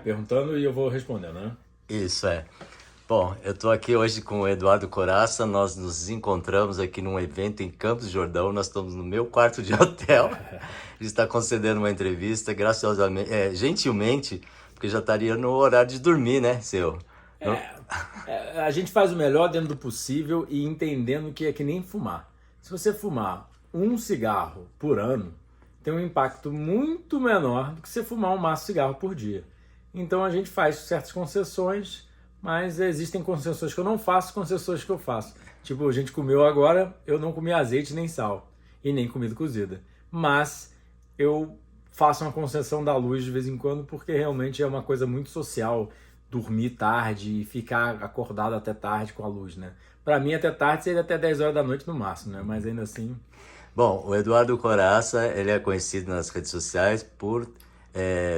Perguntando e eu vou respondendo, né? Isso é. Bom, eu estou aqui hoje com o Eduardo Coraça. Nós nos encontramos aqui num evento em Campos do Jordão. Nós estamos no meu quarto de hotel. Ele está concedendo uma entrevista, graciosamente, gentilmente, porque já estaria no horário de dormir, né, seu? Não- A gente faz o melhor dentro do possível e entendendo que é que nem fumar. Se você fumar um cigarro por ano, tem um impacto muito menor do que você fumar um maço de cigarro por dia. Então a gente faz certas concessões, mas existem concessões que eu não faço, concessões que eu faço. Tipo, a gente comeu agora, eu não comi azeite nem sal e nem comida cozida. Mas eu faço uma concessão da luz de vez em quando porque realmente é uma coisa muito social dormir tarde e ficar acordado até tarde com a luz, né? Pra mim até tarde seria até 10 horas da noite no máximo, né? Mas ainda assim, Bom, o Eduardo Coraça, ele é conhecido nas redes sociais por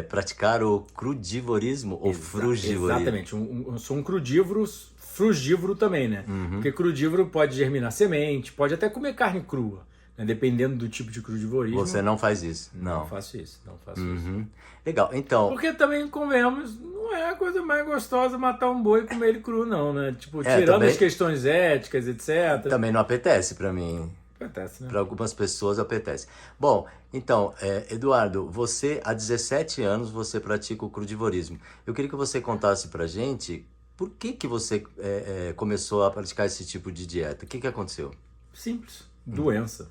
praticar o crudivorismo ou frugivorismo. exatamente. Eu sou um crudívoro, frugívoro também, né? Porque crudívoro pode germinar semente, pode até comer carne crua, né? Dependendo do tipo de crudivorismo. Você não faz isso? Não faço isso, não faço isso. Uhum. Legal, então, Porque também, convenhamos, não é a coisa mais gostosa matar um boi e comer ele cru, não, né? Tipo, tirando também- as questões éticas, etc. também não apetece para mim. Acontece, né? Para algumas pessoas apetece. Bom, então, Eduardo, você há 17 anos você pratica o crudivorismo. Eu queria que você contasse pra gente por que você começou a praticar esse tipo de dieta. O que aconteceu? Simples. Doença.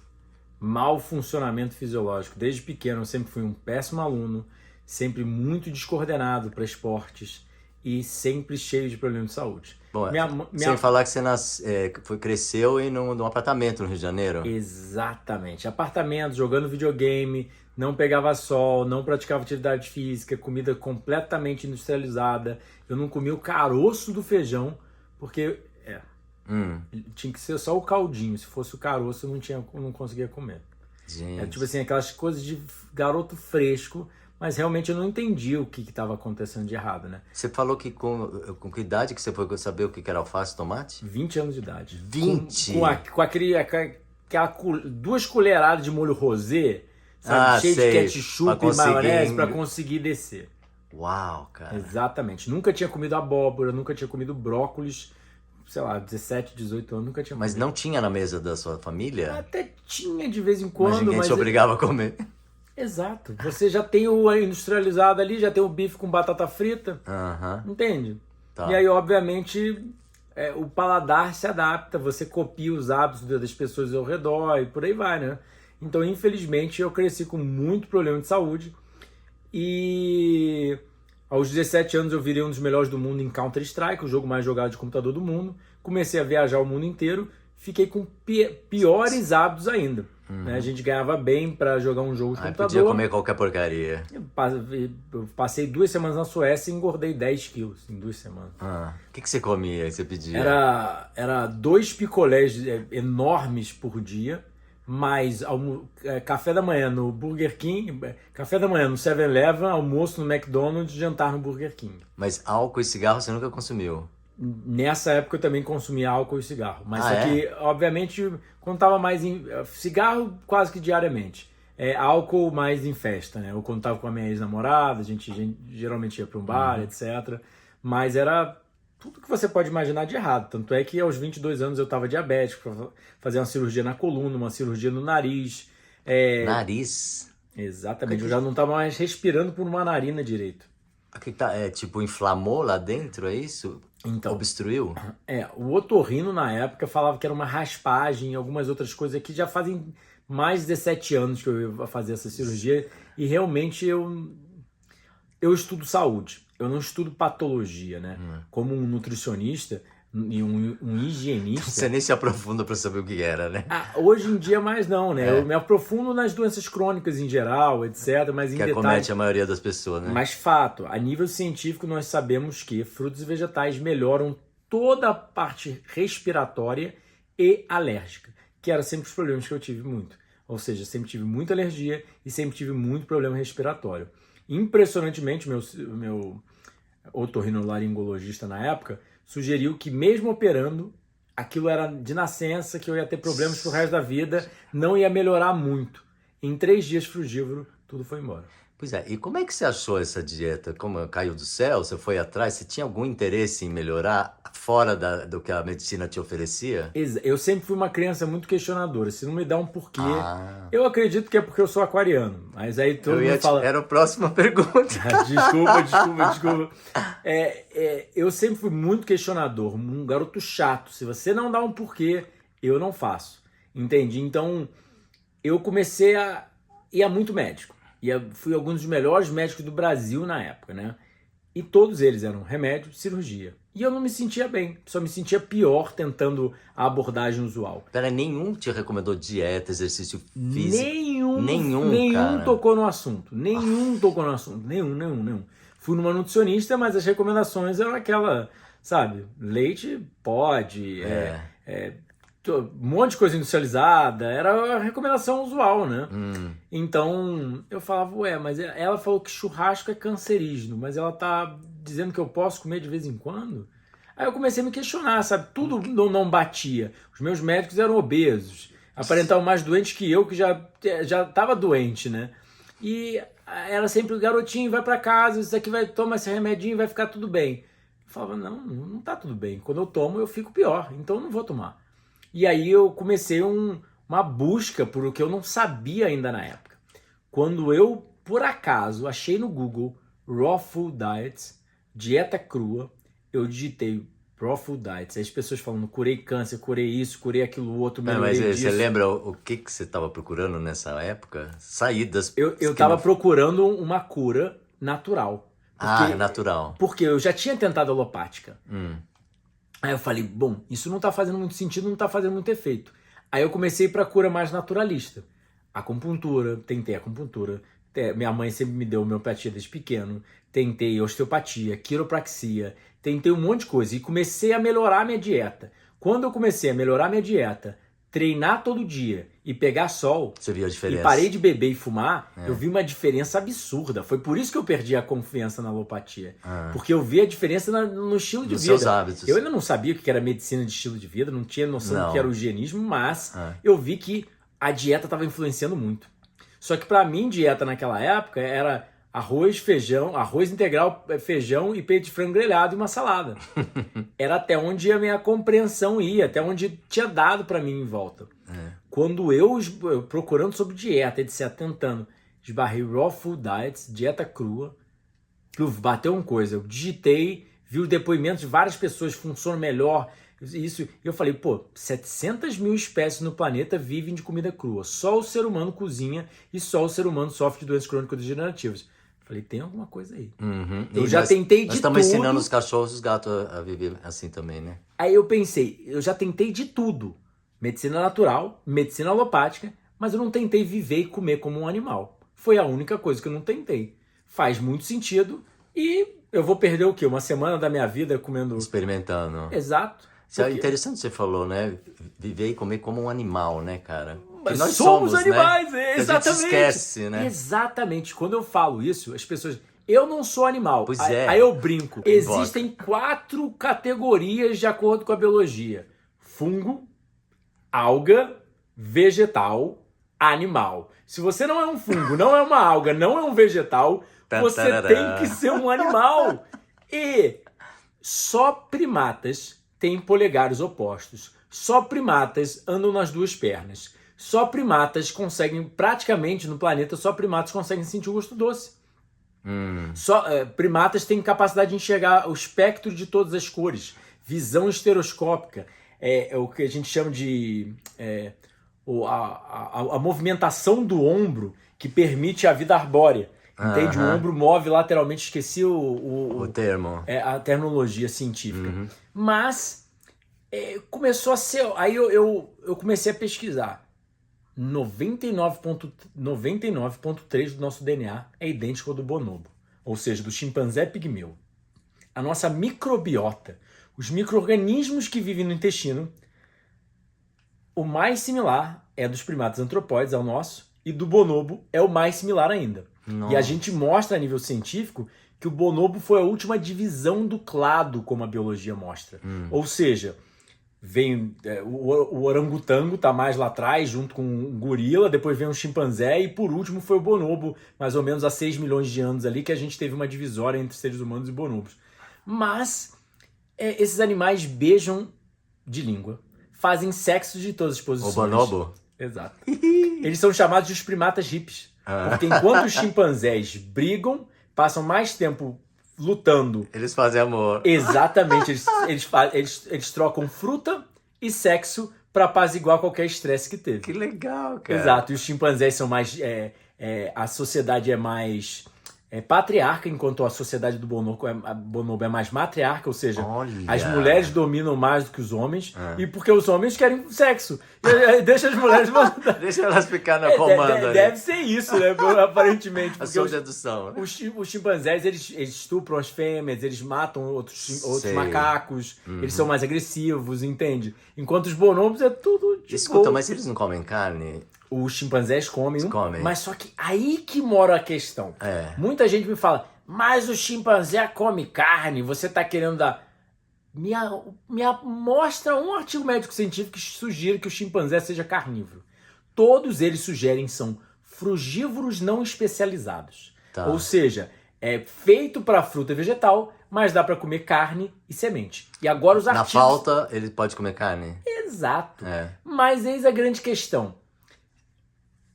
Mau funcionamento fisiológico. Desde pequeno eu sempre fui um péssimo aluno, sempre muito descoordenado para esportes e sempre cheio de problemas de saúde. Bom, Minha- sem falar que você cresceu num apartamento no Rio de Janeiro. Exatamente. Apartamento, jogando videogame, não pegava sol, não praticava atividade física, comida completamente industrializada. Eu não comia o caroço do feijão, porque tinha que ser só o caldinho. Se fosse o caroço, eu não conseguia comer. Gente, Tipo assim, aquelas coisas de garoto fresco, mas realmente eu não entendi o que estava acontecendo de errado, né? você falou que com que idade que você foi saber o que era alface e tomate? 20 anos de idade. 20? Com duas colheradas de molho rosé, sabe? Cheio sei. de Pra ketchup e conseguir- maionese para conseguir descer. Uau, cara. Exatamente. Nunca tinha comido abóbora, nunca tinha comido brócolis, sei lá, 17, 18 anos, nunca tinha Mas comido. não tinha na mesa da sua família? Até tinha de vez em Mas quando, ninguém mas te obrigava a comer. Exato. Você já tem o industrializado ali, já tem o bife com batata frita, Aham. entende? Tá. E aí, obviamente, o paladar se adapta, você copia os hábitos das pessoas ao redor e por aí vai, né? Então, infelizmente, eu cresci com muito problema de saúde e aos 17 anos eu virei um dos melhores do mundo em Counter-Strike, o jogo mais jogado de computador do mundo. Comecei a viajar o mundo inteiro, fiquei com piores hábitos ainda. Né? A gente ganhava bem para jogar um jogo de Aí computador. podia comer qualquer porcaria. Eu passei 2 semanas na Suécia e engordei 10 quilos em 2 semanas. O que você comia, que você pedia? Era 2 picolés enormes por dia, mais café da manhã no Burger King, café da manhã no 7-Eleven, almoço no McDonald's, jantar no Burger King. Mas álcool e cigarro você nunca consumiu? Nessa época eu também consumia álcool e cigarro. Mas Ah, só que, obviamente, quando tava mais em. Cigarro quase que diariamente. Álcool mais em festa, né? Ou quando tava com a minha ex-namorada, a gente geralmente ia para um bar, etc. Mas era tudo que você pode imaginar de errado. Tanto é que aos 22 anos eu tava diabético, pra fazer uma cirurgia na coluna, uma cirurgia no nariz. Nariz? Exatamente, eu já não tava mais respirando por uma narina direito. Aqui tá, tipo, inflamou lá dentro, é isso? Então. Obstruiu? O otorrino na época falava que era uma raspagem e algumas outras coisas que já fazem mais de 17 anos que eu ia fazer essa cirurgia e realmente eu estudo saúde, eu não estudo patologia, né? Como um nutricionista e um higienista. Você nem se aprofunda pra saber o que era, né? Hoje em dia mais não, né? Eu me aprofundo nas doenças crônicas em geral, etc, mas em Que detalhes. acomete a maioria das pessoas, né? Mas fato, a nível científico nós sabemos que frutos e vegetais melhoram toda a parte respiratória e alérgica, que eram sempre os problemas que eu tive muito. Ou seja, sempre tive muita alergia e sempre tive muito problema respiratório. Impressionantemente, meu otorrinolaringologista na época sugeriu que mesmo operando, aquilo era de nascença, que eu ia ter problemas pro resto da vida, não ia melhorar muito. Em 3 dias frugívoro, tudo foi embora. Pois é, e como é que você achou essa dieta? Como caiu do céu? Você foi atrás? Você tinha algum interesse em melhorar fora do que a medicina te oferecia? Eu sempre fui uma criança muito questionadora. Se não me dá um porquê, Ah, eu acredito que é porque eu sou aquariano. Mas aí todo mundo fala... era a próxima pergunta. Desculpa. Eu sempre fui muito questionador, um garoto chato. Se você não dá um porquê, eu não faço. Entendi? Então, eu comecei a ir a muito médico. Fui alguns dos melhores médicos do Brasil na época, né? E todos eles eram remédio, cirurgia. E eu não me sentia bem, só me sentia pior tentando a abordagem usual. Pera, nenhum te recomendou dieta, exercício físico? Nenhum cara. tocou no assunto. Nenhum. Fui numa nutricionista, mas as recomendações eram aquela, sabe? Leite pode, um monte de coisa industrializada, era a recomendação usual, né? Então, eu falava, mas ela falou que churrasco é cancerígeno, mas ela tá dizendo que eu posso comer de vez em quando? Aí eu comecei a me questionar, sabe? Tudo não batia. Os meus médicos eram obesos, aparentavam mais doentes que eu, que já tava doente, né? E ela sempre, garotinho, vai pra casa, isso aqui toma esse remedinho, vai ficar tudo bem. Eu falava, não tá tudo bem. Quando eu tomo, eu fico pior, então eu não vou tomar. E aí eu comecei uma busca por o que eu não sabia ainda na época. Quando eu, por acaso, achei no Google Raw Food Diets, dieta crua, eu digitei Raw Food Diets. Aí as pessoas falando, curei câncer, curei isso, curei aquilo outro, melhorei Mas disso. você lembra o que você estava procurando nessa época? Saídas. Eu estava procurando uma cura natural. Natural. Porque eu já tinha tentado alopática. Aí eu falei, bom, isso não tá fazendo muito sentido, não tá fazendo muito efeito. Aí eu comecei para cura mais naturalista. Acupuntura, tentei acupuntura. Minha mãe sempre me deu homeopatia desde pequeno. Tentei osteopatia, quiropraxia, tentei um monte de coisa. E comecei a melhorar a minha dieta. Quando eu comecei a melhorar a minha dieta, treinar todo dia e pegar sol, você viu a diferença? E parei de beber e fumar, eu vi uma diferença absurda. Foi por isso que eu perdi a confiança na alopatia. Porque eu vi a diferença no estilo de vida. Seus hábitos. Eu ainda não sabia o que era medicina de estilo de vida, não tinha noção do que era o higienismo, mas eu vi que a dieta estava influenciando muito. Só que para mim, dieta naquela época era arroz, feijão, arroz integral, feijão e peito de frango grelhado e uma salada. Era até onde a minha compreensão ia, até onde tinha dado para mim em volta. Quando eu procurando sobre dieta, etc., tentando, esbarrei Raw Food Diets, dieta crua, bateu uma coisa, eu digitei, vi os depoimentos de várias pessoas, funciona melhor, isso, eu falei, 700 mil espécies no planeta vivem de comida crua, só o ser humano cozinha e só o ser humano sofre de doenças crônicas degenerativas. Falei, tem alguma coisa aí. Eu já tentei de tudo. Nós estamos ensinando os cachorros e os gatos a viver assim também, né? Aí eu pensei, eu já tentei de tudo. Medicina natural, medicina alopática, mas eu não tentei viver e comer como um animal. Foi a única coisa que eu não tentei. Faz muito sentido e eu vou perder o quê? Uma semana da minha vida comendo... Experimentando. Exato. É interessante você falou, né? Viver e comer como um animal, né, cara? Mas nós somos animais, né? Exatamente. A gente esquece, né? Exatamente. Quando eu falo isso, as pessoas... Eu não sou animal. Pois é. Aí eu brinco. Existem 4 categorias de acordo com a biologia. Fungo, alga, vegetal, animal. Se você não é um fungo, não é uma alga, não é um vegetal, você tem que ser um animal. E só primatas têm polegares opostos. Só primatas andam nas 2 pernas. Só primatas conseguem, praticamente no planeta, só primatas conseguem sentir o gosto doce. Primatas têm capacidade de enxergar o espectro de todas as cores. Visão estereoscópica. É o que a gente chama de a movimentação do ombro que permite a vida arbórea. Entende? O ombro move lateralmente. Esqueci o termo. A terminologia científica. Mas começou a ser... Aí eu comecei a pesquisar. 99,3% do nosso DNA é idêntico ao do bonobo. Ou seja, do chimpanzé pigmeu. A nossa microbiota, os micro-organismos que vivem no intestino, o mais similar é dos primatas antropóides ao nosso, e do bonobo é o mais similar ainda. Nossa. E a gente mostra a nível científico que o bonobo foi a última divisão do clado, como a biologia mostra. Ou seja, vem o orangotango, tá mais lá atrás, junto com o gorila, depois vem o chimpanzé e por último foi o bonobo, mais ou menos há 6 milhões de anos ali, que a gente teve uma divisória entre seres humanos e bonobos. Mas esses animais beijam de língua, fazem sexo de todas as posições. O bonobo? Exato. Eles são chamados de os primatas hippies, porque enquanto os chimpanzés brigam, passam mais tempo lutando. Eles fazem amor. Exatamente. Eles trocam fruta e sexo para apaziguar qualquer estresse que teve. Que legal, cara. Exato. E os chimpanzés são mais... a sociedade é mais patriarca, enquanto a sociedade do bonobo é mais matriarca, ou seja, as mulheres dominam mais do que os homens, e porque os homens querem sexo. Deixa as mulheres mandar. Deixa elas ficar na comanda. Deve ser isso, né? Aparentemente. A sua dedução. Né? Os chimpanzés, eles estupram as fêmeas, eles matam outros macacos, eles são mais agressivos, entende? Enquanto os bonobos é tudo de Escuta, boa. mas eles não comem carne? Os chimpanzés comem, comem. Mas só que aí que mora a questão. Muita gente me fala, mas o chimpanzé come carne, você tá querendo dar... Mostra um artigo médico-científico que sugira que o chimpanzé seja carnívoro. Todos eles sugerem são frugívoros não especializados. Tá. Ou seja, é feito para fruta e vegetal, mas dá para comer carne e semente. E agora os artigos... Na falta, ele pode comer carne? Exato. Mas eis a grande questão.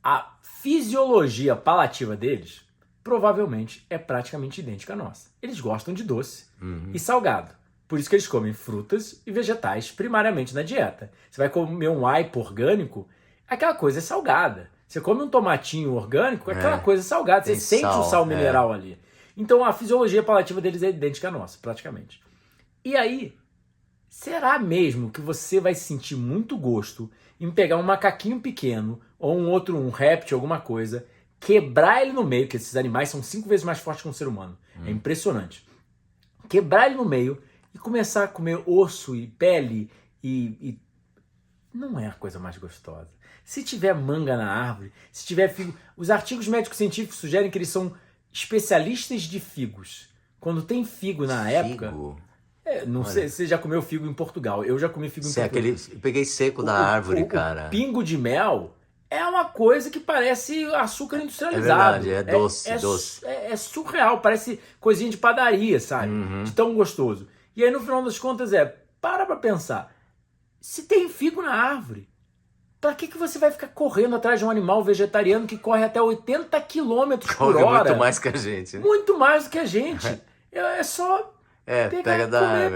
A fisiologia palativa deles provavelmente é praticamente idêntica à nossa. Eles gostam de doce e salgado. Por isso que eles comem frutas e vegetais primariamente na dieta. Você vai comer um aipo orgânico, aquela coisa é salgada. Você come um tomatinho orgânico, aquela coisa é salgada. Você sente o sal mineral ali. Então a fisiologia palativa deles é idêntica à nossa, praticamente. E aí, será mesmo que você vai sentir muito gosto em pegar um macaquinho pequeno ou um réptil, alguma coisa, quebrar ele no meio, que esses animais são 5 vezes mais fortes que um ser humano. É impressionante. Quebrar ele no meio e começar a comer osso e pele e não é a coisa mais gostosa. Se tiver manga na árvore, se tiver figo... Os artigos médico-científicos sugerem que eles são especialistas de figos. Quando tem figo na época... Não sei se você já comeu figo em Portugal. Eu já comi figo em Portugal. Eu peguei seco da árvore, cara. O pingo de mel é uma coisa que parece açúcar industrializado. É verdade, doce. É surreal, parece coisinha de padaria, sabe? De tão gostoso. E aí, no final das contas, para pra pensar. Se tem figo na árvore, pra que você vai ficar correndo atrás de um animal vegetariano que corre até 80 km por hora? Muito mais que a gente. Né? Muito mais do que a gente. É só...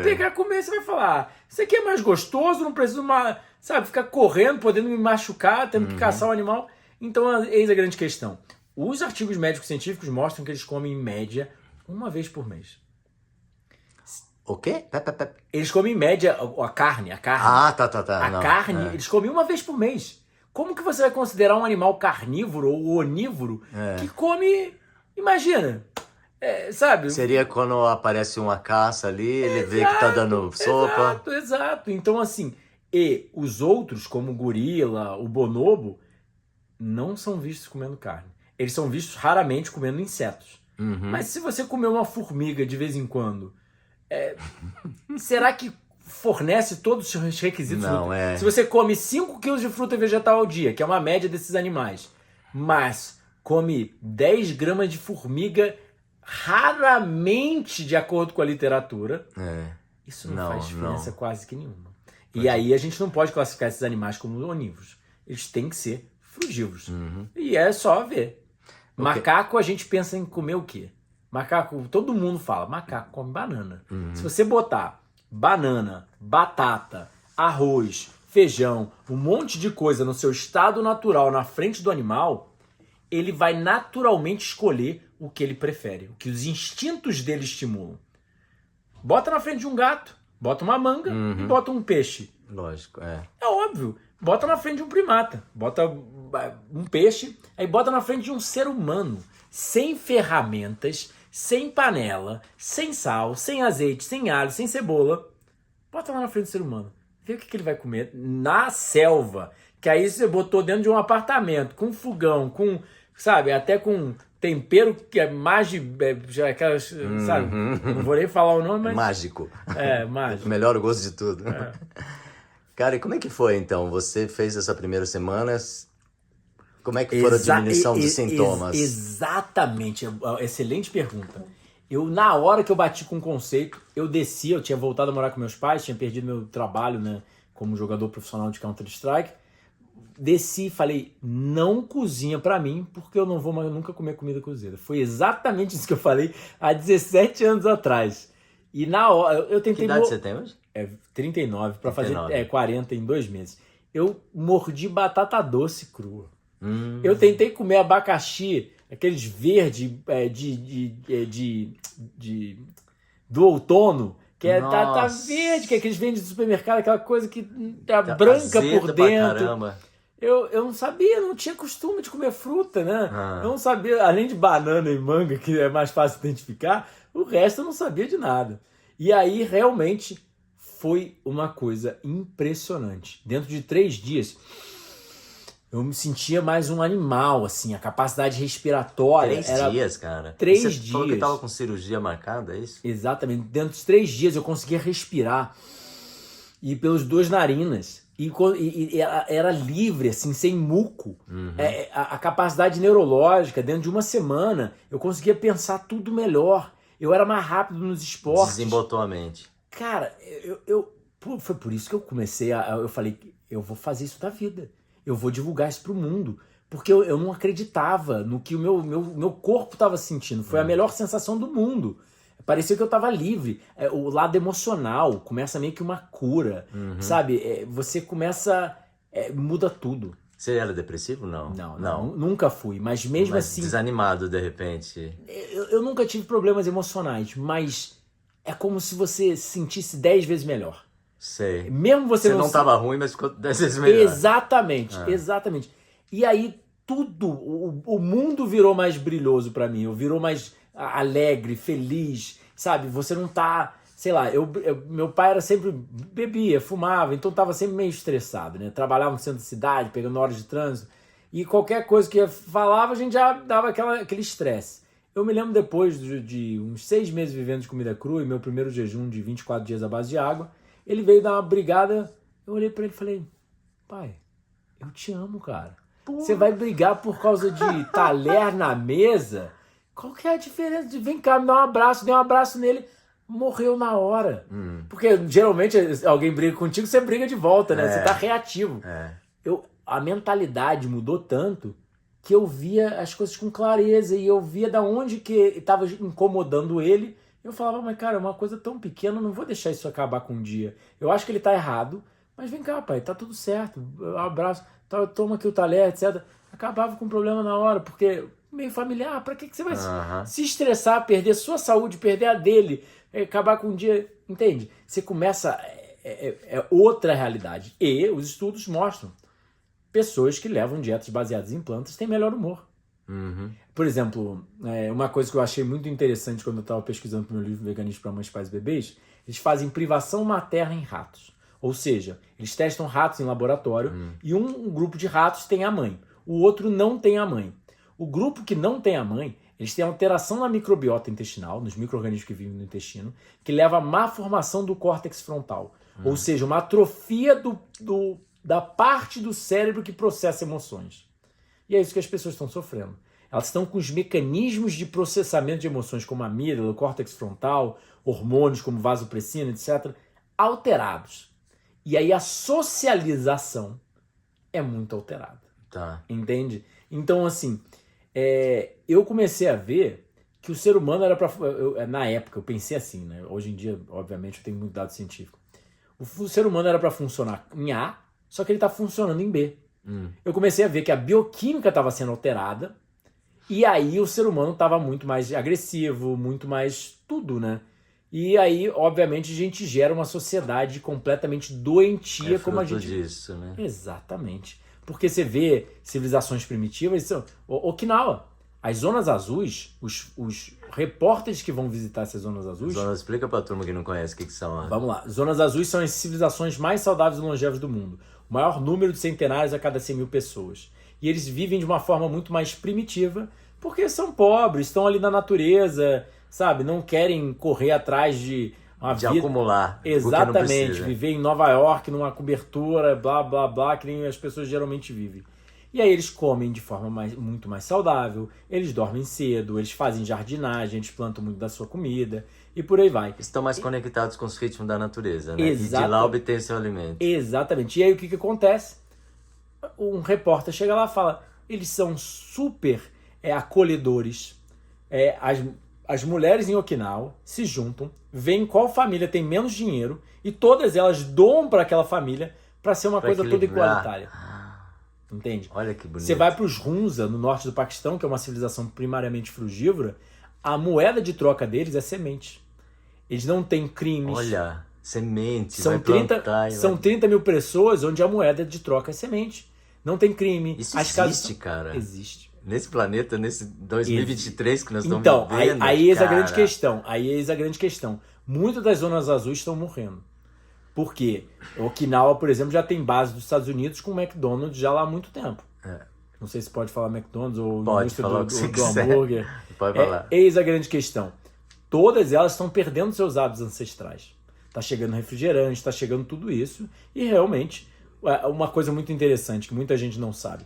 pegar, comer, você vai falar, isso aqui é mais gostoso, não preciso ficar correndo, podendo me machucar, tendo que caçar o animal. Então, eis a grande questão. Os artigos médicos científicos mostram que eles comem em média 1 vez por mês. O quê? Eles comem em média a carne. Ah, tá. Carne, eles comem 1 vez por mês. Como que você vai considerar um animal carnívoro ou onívoro que come, imagina... sabe? Seria quando aparece uma caça ali, ele vê que tá dando sopa. Exato. Então, assim, e os outros, como o gorila, o bonobo, não são vistos comendo carne. Eles são vistos raramente comendo insetos. Mas se você comer uma formiga de vez em quando, será que fornece todos os requisitos? Não, Se você come 5 quilos de fruta vegetal ao dia, que é uma média desses animais, mas come 10 gramas de formiga raramente, de acordo com a literatura, isso não faz diferença quase que nenhuma. E aí a gente não pode classificar esses animais como onívoros. Eles têm que ser frugívoros. E é só ver. Macaco, a gente pensa em comer o quê? Macaco, todo mundo fala, macaco come banana. Se você botar banana, batata, arroz, feijão, um monte de coisa no seu estado natural na frente do animal, ele vai naturalmente escolher o que ele prefere, o que os instintos dele estimulam. Bota na frente de um gato, bota uma manga e bota um peixe. Lógico, É óbvio. Bota na frente de um primata, bota um peixe, aí bota na frente de um ser humano, sem ferramentas, sem panela, sem sal, sem azeite, sem alho, sem cebola. Bota lá na frente do ser humano. Vê o que ele vai comer na selva, que aí você botou dentro de um apartamento, com fogão, com, sabe, até com... tempero que é mais de... aquelas, sabe? Não vou nem falar o nome, mas... Mágico. Mágico. Melhor o gosto de tudo. Cara, e como é que foi então? Você fez essa primeira semana, como é que foi a diminuição dos sintomas? Exatamente, excelente pergunta. Na hora que eu bati com o conceito, eu desci, eu tinha voltado a morar com meus pais, tinha perdido meu trabalho, né, como jogador profissional de Counter-Strike. Desci e falei, não cozinha pra mim, porque eu não vou mais nunca comer comida cozida. Foi exatamente isso que eu falei há 17 anos atrás. E na hora, eu tentei... Que idade você tem hoje? 39, pra 39. fazer 40 em 2 meses. Eu mordi batata doce crua. Eu tentei comer abacaxi, aqueles verdes do outono, que tá verde, que é aqueles vendem do supermercado, aquela coisa que tá branca por dentro. Caramba. Eu não sabia, não tinha costume de comer fruta, né? Eu não sabia, além de banana e manga, que é mais fácil identificar, o resto eu não sabia de nada. E aí, realmente, foi uma coisa impressionante. Dentro de 3 dias, eu me sentia mais um animal, assim, a capacidade respiratória. 3 dias, cara? 3 você dias. Falou que tava com cirurgia marcada, é isso? Exatamente. Dentro de 3 dias eu conseguia respirar. E pelos 2 narinas. E era livre, assim, sem muco. A capacidade neurológica, dentro de uma semana, eu conseguia pensar tudo melhor. Eu era mais rápido nos esportes. Desembotou a mente. Cara, foi por isso que eu comecei eu falei, eu vou fazer isso da vida. Eu vou divulgar isso pro mundo. Porque eu não acreditava no que o meu corpo estava sentindo. Foi a melhor sensação do mundo. Parecia que eu estava livre. O lado emocional começa meio que uma cura. Sabe? Você começa... muda tudo. Você era depressivo? Não. Nunca fui. Mas mesmo assim... Desanimado, de repente. Eu nunca tive problemas emocionais. Mas é como se você se sentisse 10 vezes melhor. Sei. Mesmo você não estava ruim, mas ficou 10 vezes melhor. Exatamente. E aí tudo, o mundo virou mais brilhoso pra mim. Eu virou mais alegre, feliz, sabe? Você não tá... Sei lá, meu pai era sempre... Bebia, fumava, então tava sempre meio estressado, né? Trabalhava no centro da cidade, pegando horas de trânsito. E qualquer coisa que falava, a gente já dava aquele estresse. Eu me lembro depois de uns 6 meses vivendo de comida crua e meu primeiro jejum de 24 dias à base de água, ele veio dar uma brigada, eu olhei pra ele e falei, pai, eu te amo, cara. Você vai brigar por causa de talher na mesa? Qual que é a diferença? Vem cá, me dá um abraço, dei um abraço nele, morreu na hora. Porque geralmente alguém briga contigo, você briga de volta, né? Você tá reativo. A mentalidade mudou tanto que eu via as coisas com clareza e eu via da onde que estava incomodando ele. Eu falava, mas cara, é uma coisa tão pequena, eu não vou deixar isso acabar com um dia. Eu acho que ele tá errado, mas vem cá, pai, tá tudo certo. Um abraço, toma aqui o talher, etc. Acabava com o problema na hora, porque meio familiar, pra que você vai se estressar, perder sua saúde, perder a dele, acabar com um dia, entende? Você começa, outra realidade. E os estudos mostram, pessoas que levam dietas baseadas em plantas têm melhor humor. Por exemplo, uma coisa que eu achei muito interessante quando eu estava pesquisando para o meu livro Veganismo para Mães, Pais e Bebês, eles fazem privação materna em ratos. Ou seja, eles testam ratos em laboratório e um grupo de ratos tem a mãe, o outro não tem a mãe. O grupo que não tem a mãe, eles têm alteração na microbiota intestinal, nos micro-organismos que vivem no intestino, que leva a má formação do córtex frontal. Ou seja, uma atrofia da parte do cérebro que processa emoções. E é isso que as pessoas estão sofrendo. Elas estão com os mecanismos de processamento de emoções, como a amígdala, o córtex frontal, hormônios como vasopressina, etc., alterados. E aí a socialização é muito alterada. Tá. Entende? Então, assim, eu comecei a ver que o ser humano era para... Na época, eu pensei assim, né? Hoje em dia, obviamente, eu tenho muito dado científico. O ser humano era para funcionar em A, só que ele está funcionando em B. Eu comecei a ver que a bioquímica estava sendo alterada e aí o ser humano estava muito mais agressivo, muito mais tudo, né? E aí, obviamente, a gente gera uma sociedade completamente doentia como a gente... disso, né? Exatamente. Porque você vê civilizações primitivas, Okinawa, as zonas azuis, os repórteres que vão visitar essas zonas azuis... Explica pra turma que não conhece o que são lá. Vamos lá. Zonas azuis são as civilizações mais saudáveis e longevas do mundo. O maior número de centenários a cada 100 mil pessoas. E eles vivem de uma forma muito mais primitiva, porque são pobres, estão ali na natureza, sabe? Não querem correr atrás de uma de vida... acumular. Porque não Exatamente, precisa. viver em Nova York, numa cobertura, blá, blá, blá, que nem as pessoas geralmente vivem. E aí eles comem de forma muito mais saudável, eles dormem cedo, eles fazem jardinagem, eles plantam muito da sua comida, e por aí vai. Estão mais conectados com os ritmos da natureza, né? Exato. E de lá obter seu alimento. Exatamente. E aí o que acontece? Um repórter chega lá e fala, eles são super acolhedores, as mulheres em Okinawa se juntam, veem qual família tem menos dinheiro e todas elas doam para aquela família para ser uma Pra coisa toda equilibrar. igualitária. Entende? Olha que bonito. Você vai para os Hunza, no norte do Paquistão, que é uma civilização primariamente frugívora, a moeda de troca deles é semente. Eles não têm crimes. Olha, semente, São vai 30, plantar. são 30 mil pessoas onde a moeda de troca é semente. Não tem crime. Isso As existe, casas... cara. Existe. Nesse planeta, nesse 2023 que nós estamos Então, vivendo, aí eis a cara. grande questão. Aí eis a grande questão. Muitas das zonas azuis estão morrendo. Por quê? Okinawa, por exemplo, já tem base dos Estados Unidos com o McDonald's já lá há muito tempo. Não sei se pode falar McDonald's ou Pode indústria falar o que você do quiser. hambúrguer. Pode falar. Eis a grande questão. Todas elas estão perdendo seus hábitos ancestrais. Está chegando refrigerante, está chegando tudo isso. E realmente, uma coisa muito interessante que muita gente não sabe.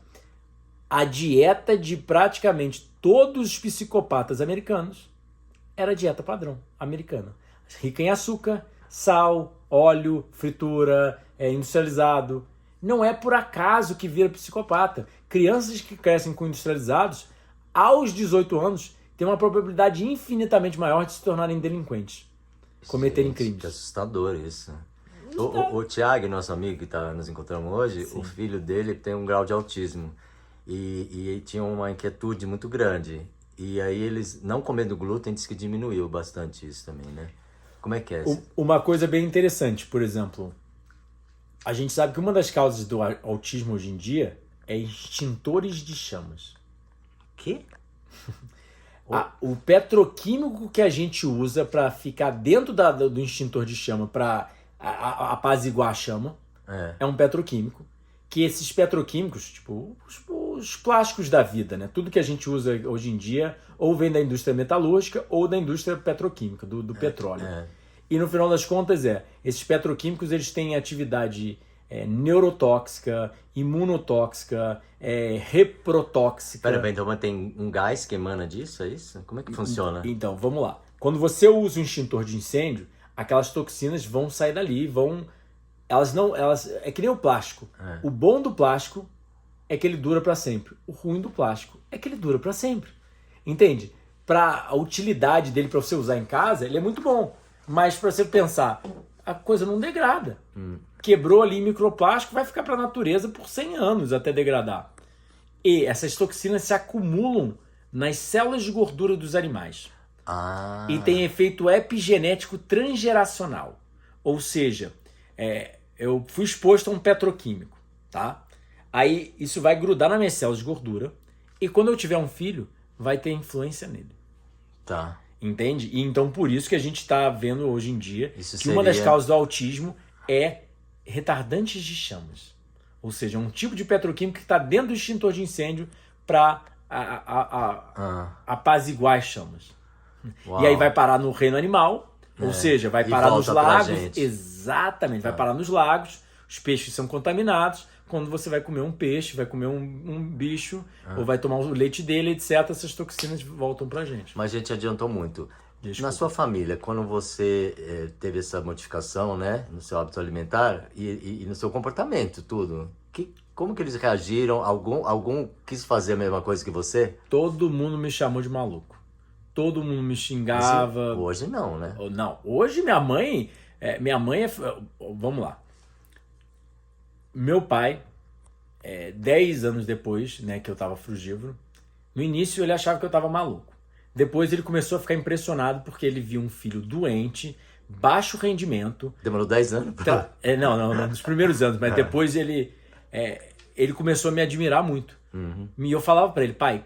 A dieta de praticamente todos os psicopatas americanos era a dieta padrão americana. Rica em açúcar, sal, óleo, fritura, industrializado. Não é por acaso que vira psicopata. Crianças que crescem com industrializados, aos 18 anos, têm uma probabilidade infinitamente maior de se tornarem delinquentes, cometerem crimes. Que assustador isso. O Thiago, nosso amigo que tá nos encontrando hoje, Sim. o filho dele tem um grau de autismo e tinha uma inquietude muito grande. E aí eles, não comendo glúten, diz que diminuiu bastante isso também, né? Como é que é isso? Uma coisa bem interessante, por exemplo, a gente sabe que uma das causas do autismo hoje em dia é extintores de chamas. Quê? O petroquímico que a gente usa para ficar dentro do extintor de chama para apaziguar a chama é um petroquímico. Que esses petroquímicos, tipo os plásticos da vida, né? Tudo que a gente usa hoje em dia ou vem da indústria metalúrgica ou da indústria petroquímica, do petróleo. E no final das contas esses petroquímicos eles têm atividade neurotóxica, imunotóxica, reprotóxica. Peraí, então mas tem um gás que emana disso, é isso? Como é que funciona? Então, vamos lá. Quando você usa um extintor de incêndio, aquelas toxinas vão sair dali, é que nem o plástico. O bom do plástico é que ele dura para sempre. O ruim do plástico é que ele dura para sempre. Entende? Para a utilidade dele para você usar em casa, ele é muito bom. Mas para você pensar, a coisa não degrada. Quebrou ali microplástico, vai ficar para a natureza por 100 anos até degradar. E essas toxinas se acumulam nas células de gordura dos animais. E tem efeito epigenético transgeracional. Ou seja, eu fui exposto a um petroquímico, tá? Aí isso vai grudar nas minhas células de gordura e quando eu tiver um filho, vai ter influência nele. Tá. Entende? E então por isso que a gente está vendo hoje em dia Isso uma das causas do autismo é retardantes de chamas. Ou seja, um tipo de petroquímico que está dentro do extintor de incêndio para apaziguar as chamas. Uau. E aí vai parar no reino animal, ou seja, vai parar nos volta pra lagos. gente. Exatamente, vai parar nos lagos, os peixes são contaminados. Quando você vai comer um peixe, vai comer um bicho, ou vai tomar o leite dele, etc., essas toxinas voltam pra gente. Mas a gente adiantou muito. Desculpa. Na sua família, quando você teve essa modificação, né, no seu hábito alimentar e no seu comportamento, tudo, como que eles reagiram? Algum quis fazer a mesma coisa que você? Todo mundo me chamou de maluco. Todo mundo me xingava. Hoje não, né? Não, hoje minha mãe vamos lá. Meu pai, 10 anos depois, né, que eu tava frugívoro, no início ele achava que eu tava maluco. Depois ele começou a ficar impressionado porque ele viu um filho doente, baixo rendimento. Demorou 10 anos? Não, nos primeiros anos, mas depois ele começou a me admirar muito. E eu falava pra ele, pai,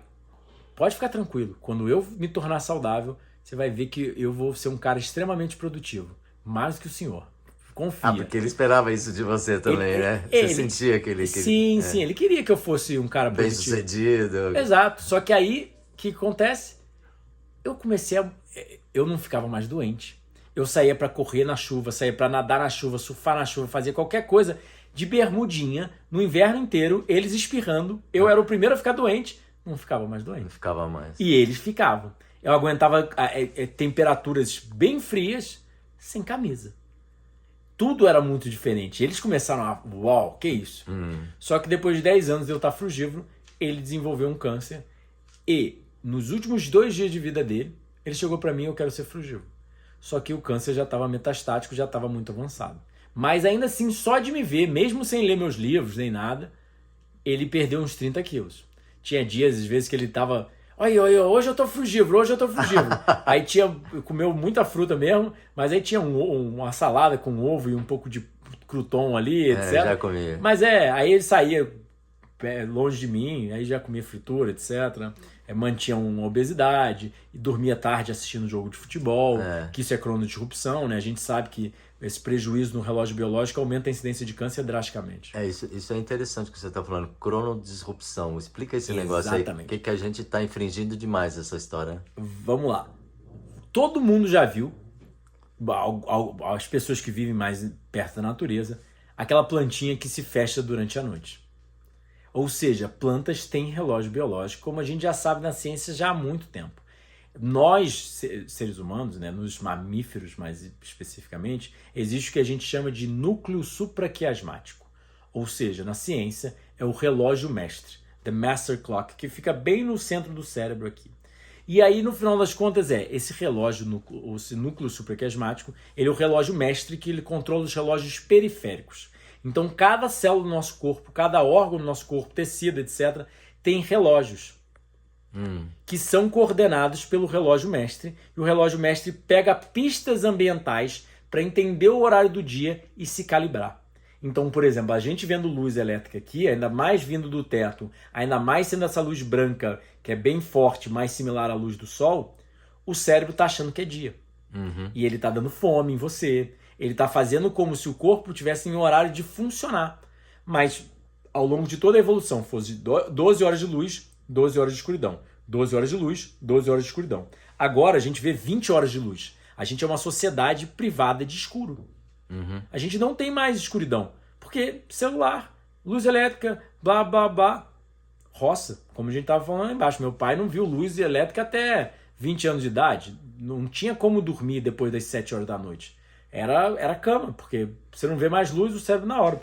pode ficar tranquilo, quando eu me tornar saudável, você vai ver que eu vou ser um cara extremamente produtivo, mais do que o senhor. Confia. Porque ele esperava isso de você também, né? Você sentia aquele... Sim, ele queria que eu fosse um cara bem positivo. sucedido. Exato, só que aí, o que acontece? Eu não ficava mais doente, Eu saía para correr na chuva, saía para nadar na chuva, surfar na chuva, fazer qualquer coisa de bermudinha no inverno inteiro, eles espirrando. Eu era o primeiro a ficar doente, não ficava mais doente. Não ficava mais. E eles ficavam. Eu aguentava temperaturas bem frias sem camisa. Tudo era muito diferente. Eles começaram a... Uau, que isso? Só que depois de 10 anos de eu estar frugívoro, ele desenvolveu um câncer. E nos últimos 2 dias de vida dele, ele chegou para mim: eu quero ser frugívoro. Só que o câncer já estava metastático, já estava muito avançado. Mas ainda assim, só de me ver, mesmo sem ler meus livros nem nada, ele perdeu uns 30 quilos. Tinha dias, às vezes, que ele tava... Olha, hoje eu tô frugívoro, hoje eu tô frugívoro. Aí comeu muita fruta mesmo, mas aí tinha uma salada com ovo e um pouco de crouton ali, etc. Já comia. Mas aí ele saía longe de mim, aí já comia fritura, etc. Mantinha uma obesidade e dormia tarde assistindo jogo de futebol, que isso é cronodisrupção, né? A gente sabe que esse prejuízo no relógio biológico aumenta a incidência de câncer drasticamente. Isso é interessante que você está falando, cronodisrupção. Explica esse negócio aí. O que a gente está infringindo demais essa história? Vamos lá. Todo mundo já viu, as pessoas que vivem mais perto da natureza, aquela plantinha que se fecha durante a noite. Ou seja, plantas têm relógio biológico, como a gente já sabe na ciência já há muito tempo. Nós, seres humanos, né, nos mamíferos mais especificamente, existe o que a gente chama de núcleo supraquiasmático. Ou seja, na ciência, é o relógio mestre, the master clock, que fica bem no centro do cérebro aqui. E aí, no final das contas, esse relógio, esse núcleo supraquiasmático, ele é o relógio mestre que ele controla os relógios periféricos. Então, cada célula do nosso corpo, cada órgão do nosso corpo, tecido, etc., tem relógios que são coordenados pelo relógio mestre. E o relógio mestre pega pistas ambientais para entender o horário do dia e se calibrar. Então, por exemplo, a gente vendo luz elétrica aqui, ainda mais vindo do teto, ainda mais sendo essa luz branca, que é bem forte, mais similar à luz do sol, o cérebro está achando que é dia. E ele está dando fome em você. Ele está fazendo como se o corpo tivesse em horário de funcionar. Mas, ao longo de toda a evolução, fosse 12 horas de luz, 12 horas de escuridão. 12 horas de luz, 12 horas de escuridão. Agora a gente vê 20 horas de luz. A gente é uma sociedade privada de escuro. A gente não tem mais escuridão. Porque celular, luz elétrica, blá, blá, blá. Roça, como a gente estava falando lá embaixo. Meu pai não viu luz elétrica até 20 anos de idade. Não tinha como dormir depois das 7 horas da noite. Era cama, porque você não vê mais luz, o cérebro na hora.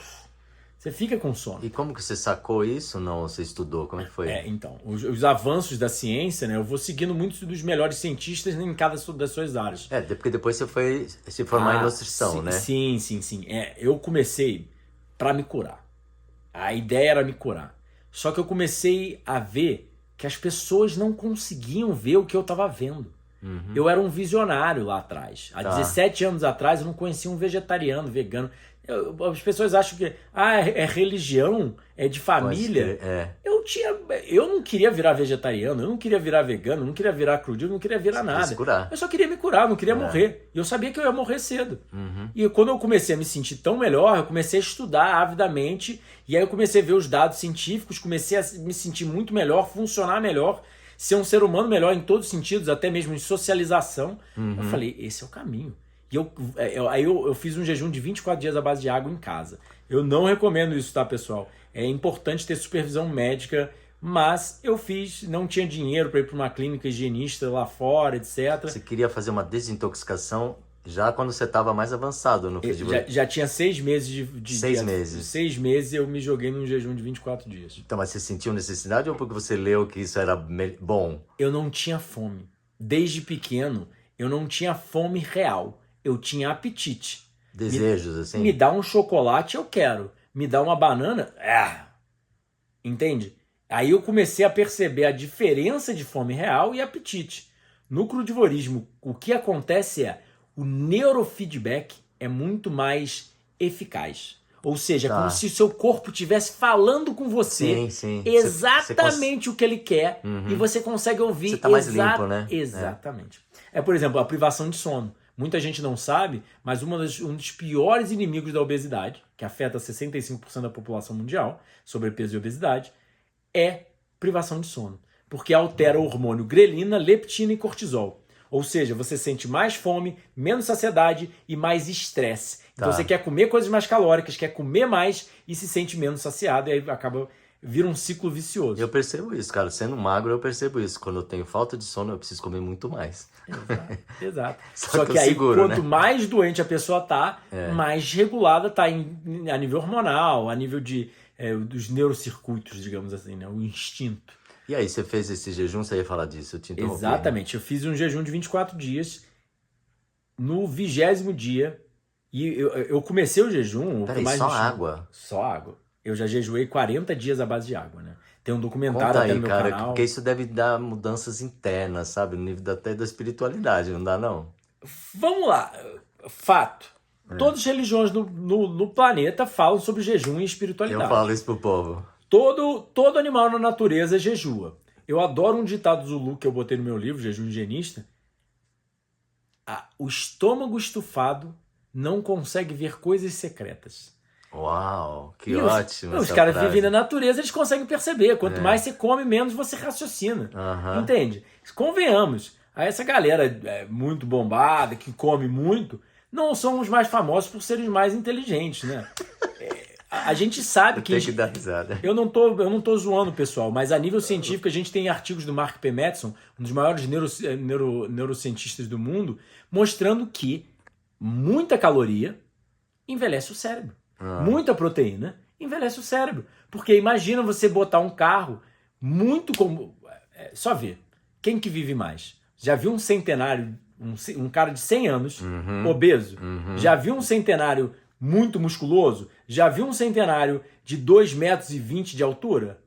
Você fica com sono. E como que você sacou isso? Não, você estudou? Como é que foi? Então, os avanços da ciência, né? Eu vou seguindo muitos dos melhores cientistas em cada das suas áreas. Porque depois você foi se formar em nutrição, sim, né? Sim. Eu comecei para me curar. A ideia era me curar. Só que eu comecei a ver que as pessoas não conseguiam ver o que eu estava vendo. Eu era um visionário lá atrás. Há 17 anos atrás eu não conhecia um vegetariano, vegano. As pessoas acham que é religião, é de família. Eu não queria virar vegetariano, eu não queria virar vegano, eu não queria virar crudo, eu não queria virar nada. Eu só queria me curar, eu não queria morrer. E eu sabia que eu ia morrer cedo. E quando eu comecei a me sentir tão melhor, eu comecei a estudar avidamente. E aí eu comecei a ver os dados científicos, comecei a me sentir muito melhor, funcionar melhor, ser um ser humano melhor em todos os sentidos, até mesmo em socialização. Eu falei, esse é o caminho. E eu fiz um jejum de 24 dias à base de água em casa. Eu não recomendo isso, tá, pessoal? É importante ter supervisão médica, mas eu fiz, não tinha dinheiro para ir para uma clínica higienista lá fora, etc. Você queria fazer uma desintoxicação já quando você estava mais avançado no fisiculturismo? Já tinha 6 meses de 6 meses. 6 meses eu me joguei num jejum de 24 dias. Então, mas você sentiu necessidade ou porque você leu que isso era bom? Eu não tinha fome. Desde pequeno, eu não tinha fome real. Eu tinha apetite. Desejos, assim? Me dá um chocolate, eu quero. Me dá uma banana, entende? Aí eu comecei a perceber a diferença de fome real e apetite. No crudivorismo, o que acontece o neurofeedback é muito mais eficaz. Ou seja, como se o seu corpo estivesse falando com você exatamente o que ele quer e você consegue ouvir. Você tá mais limpo, né? Exatamente. Por exemplo, a privação de sono. Muita gente não sabe, mas um dos piores inimigos da obesidade, que afeta 65% da população mundial, sobrepeso e obesidade, é privação de sono. Porque altera o hormônio grelina, leptina e cortisol. Ou seja, você sente mais fome, menos saciedade e mais estresse. Então Tá. você quer comer coisas mais calóricas, quer comer mais e se sente menos saciado, e aí vira um ciclo vicioso. Eu percebo isso, cara. Sendo magro, eu percebo isso. Quando eu tenho falta de sono, eu preciso comer muito mais. Exato. Só que eu que aí, seguro, quanto né? mais doente a pessoa tá, mais regulada tá a nível hormonal, a nível dos neurocircuitos, digamos assim, né? O instinto. E aí, você fez esse jejum, você ia falar disso, eu te interrompi. Exatamente. Eu fiz um jejum de 24 dias. No 20º dia, e eu comecei o jejum... Peraí, só água? Só água. Eu já jejuei 40 dias à base de água, né? Tem um documentário Conta até aí, no meu cara, canal. porque isso deve dar mudanças internas, sabe? No nível até da espiritualidade, não dá, não? Vamos lá. Fato. Todas as religiões no planeta falam sobre jejum e espiritualidade. Eu falo isso pro povo. Todo animal na natureza jejua. Eu adoro um ditado Zulu que eu botei no meu livro, Jejum Higienista. O estômago estufado não consegue ver coisas secretas. Uau, que E ótimo os essa caras frase. vivem na natureza, eles conseguem perceber. Quanto mais você come, menos você raciocina. Aham. Entende? Convenhamos. Aí essa galera muito bombada, que come muito, não são os mais famosos por serem os mais inteligentes, né? A gente sabe que... Tem que dar risada. Eu não tô zoando, pessoal, mas a nível científico a gente tem artigos do Mark P. Madsen, um dos maiores neurocientistas do mundo, mostrando que muita caloria envelhece o cérebro. Muita proteína envelhece o cérebro. Porque imagina você botar um carro muito como... Só ver. Quem que vive mais? Já viu um centenário, um cara de 100 anos, obeso? Já viu um centenário muito musculoso? Já viu um centenário de 2,20 metros de altura?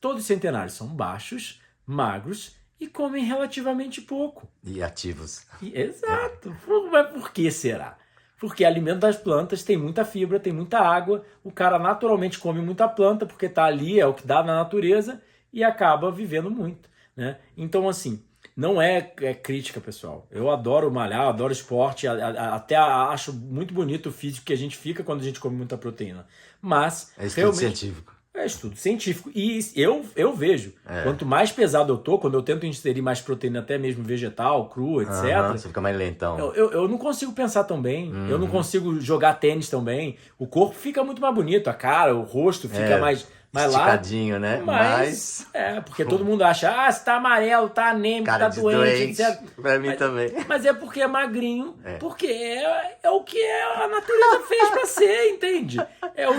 Todos os centenários são baixos, magros e comem relativamente pouco. E ativos. Exato. Mas por que será? Porque alimento das plantas tem muita fibra, tem muita água, o cara naturalmente come muita planta porque tá ali, é o que dá na natureza e acaba vivendo muito, né? Então, assim, não é crítica, pessoal. Eu adoro malhar, adoro esporte, até acho muito bonito o físico que a gente fica quando a gente come muita proteína. Mas, É estudo realmente, científico. é estudo científico. E eu vejo, quanto mais pesado eu tô, quando eu tento inserir mais proteína, até mesmo vegetal, crua, etc., Você fica mais lentão. eu não consigo pensar tão bem, eu não consigo jogar tênis tão bem, o corpo fica muito mais bonito, a cara, o rosto fica mais lá. Esticadinho, né? Mas, porque todo mundo acha, você tá amarelo, tá anêmico, Cara tá de doente, etc. Pra mim também. Mas é porque é magrinho, porque é o que a natureza fez pra ser, entende?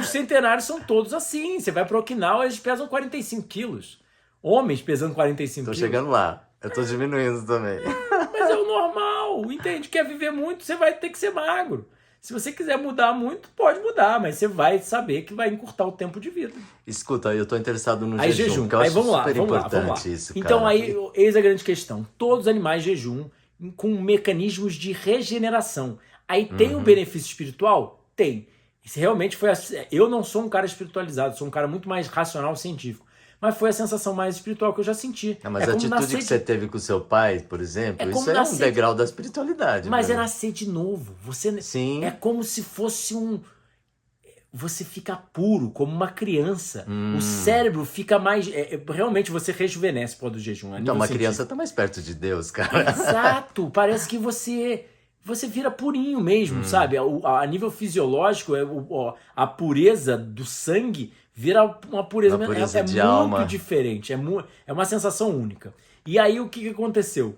Os centenários são todos assim, você vai pro Okinawa, eles pesam 45 quilos. Homens pesando 45 Tô quilos. chegando lá. Eu tô diminuindo também. Mas é o normal, entende? Quer viver muito, você vai ter que ser magro. Se você quiser mudar muito, pode mudar, mas você vai saber que vai encurtar o tempo de vida. Escuta, eu tô interessado no Aí jejum, porque eu aí acho vamos lá, super vamos lá, importante vamos lá. isso, Então cara. aí, eis a grande questão. Todos os animais jejum com mecanismos de regeneração. Aí tem um benefício espiritual? Tem. Isso realmente foi... Eu não sou um cara espiritualizado, sou um cara muito mais racional, científico. Mas foi a sensação mais espiritual que eu já senti. Não, mas a atitude que você teve com o seu pai, por exemplo, isso é um degrau da espiritualidade. Mas né? é nascer de novo. Sim. É como se fosse você fica puro, como uma criança. O cérebro fica mais... realmente você rejuvenesce por causa do jejum. Então, uma criança tá mais perto de Deus, cara. Exato. Parece que você vira purinho mesmo, sabe? A nível fisiológico, a pureza do sangue vira uma pureza... Uma pureza de muito alma. diferente. É uma sensação única. E aí, o que aconteceu?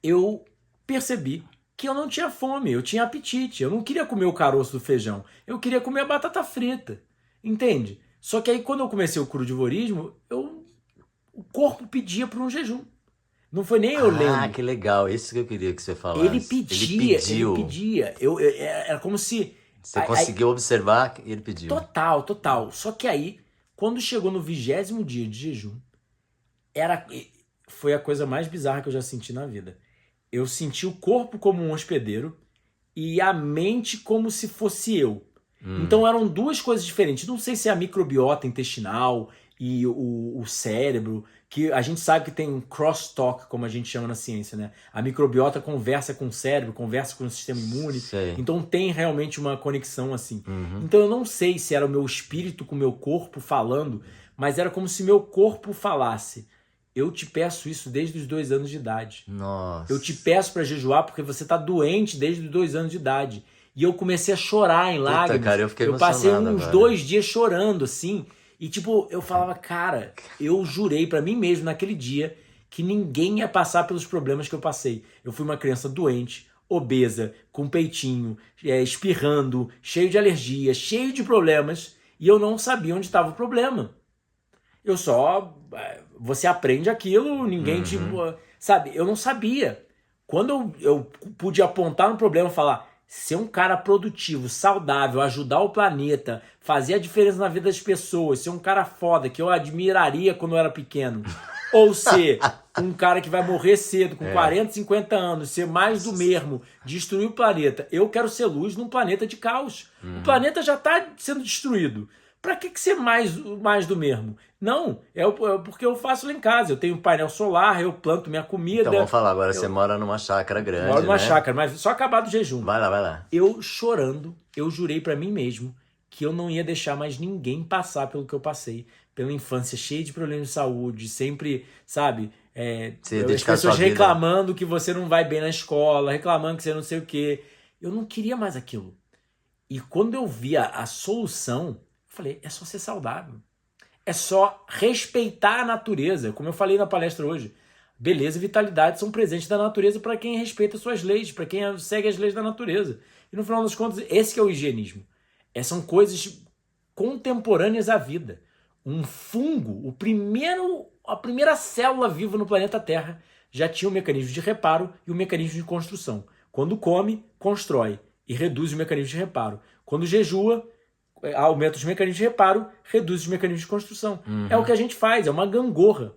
Eu percebi que eu não tinha fome, eu tinha apetite. Eu não queria comer o caroço do feijão. Eu queria comer a batata frita. Entende? Só que aí, quando eu comecei o crudivorismo, o corpo pedia por um jejum. Não foi nem eu lendo. Ah, que legal. Isso que eu queria que você falasse. Ele pediu. Era como se... Você conseguiu observar e ele pediu. Total. Só que aí, quando chegou no 20º dia de jejum, foi a coisa mais bizarra que eu já senti na vida. Eu senti o corpo como um hospedeiro e a mente como se fosse eu. Então eram duas coisas diferentes. Não sei se é a microbiota intestinal e o cérebro, que a gente sabe que tem um crosstalk, como a gente chama na ciência, né? A microbiota conversa com o cérebro, conversa com o sistema imune. Sei. Então tem realmente uma conexão assim. Então eu não sei se era o meu espírito com o meu corpo falando, mas era como se meu corpo falasse: eu te peço isso desde os 2 anos de idade. Nossa. Eu te peço para jejuar porque você tá doente desde os 2 anos de idade. E eu comecei a chorar em lágrimas. Cara, eu fiquei passei emocionado uns agora. 2 dias chorando, assim. E tipo, eu falava, cara, eu jurei para mim mesmo naquele dia que ninguém ia passar pelos problemas que eu passei. Eu fui uma criança doente, obesa, com peitinho, espirrando, cheio de alergia, cheio de problemas. E eu não sabia onde estava o problema. Eu só... Você aprende aquilo, ninguém te... Sabe, eu não sabia. Quando eu pude apontar no problema e falar, ser um cara produtivo, saudável, ajudar o planeta, fazer a diferença na vida das pessoas, ser um cara foda, que eu admiraria quando eu era pequeno, ou ser um cara que vai morrer cedo, com 40, 50 anos, ser mais do mesmo, destruir o planeta. Eu quero ser luz num planeta de caos. O planeta já está sendo destruído. Pra que ser mais do mesmo? Não, porque eu faço lá em casa. Eu tenho painel solar, eu planto minha comida. Então vamos falar agora, você mora numa chácara grande, moro numa né? chácara, mas só acabar do jejum. Vai lá. Eu chorando, eu jurei pra mim mesmo que eu não ia deixar mais ninguém passar pelo que eu passei. Pela infância cheia de problemas de saúde, sempre, sabe? As pessoas reclamando que você não vai bem na escola, reclamando que você não sei o quê. Eu não queria mais aquilo. E quando eu vi a solução, eu falei, é só ser saudável. É só respeitar a natureza. Como eu falei na palestra hoje, beleza e vitalidade são presentes da natureza para quem respeita suas leis, para quem segue as leis da natureza. E no final das contas, esse que é o higienismo. São coisas contemporâneas à vida. Um fungo, a primeira célula viva no planeta Terra, já tinha um mecanismo de reparo e um mecanismo de construção. Quando come, constrói e reduz o mecanismo de reparo. Quando jejua, aumenta os mecanismos de reparo, reduz os mecanismos de construção. É o que a gente faz, é uma gangorra.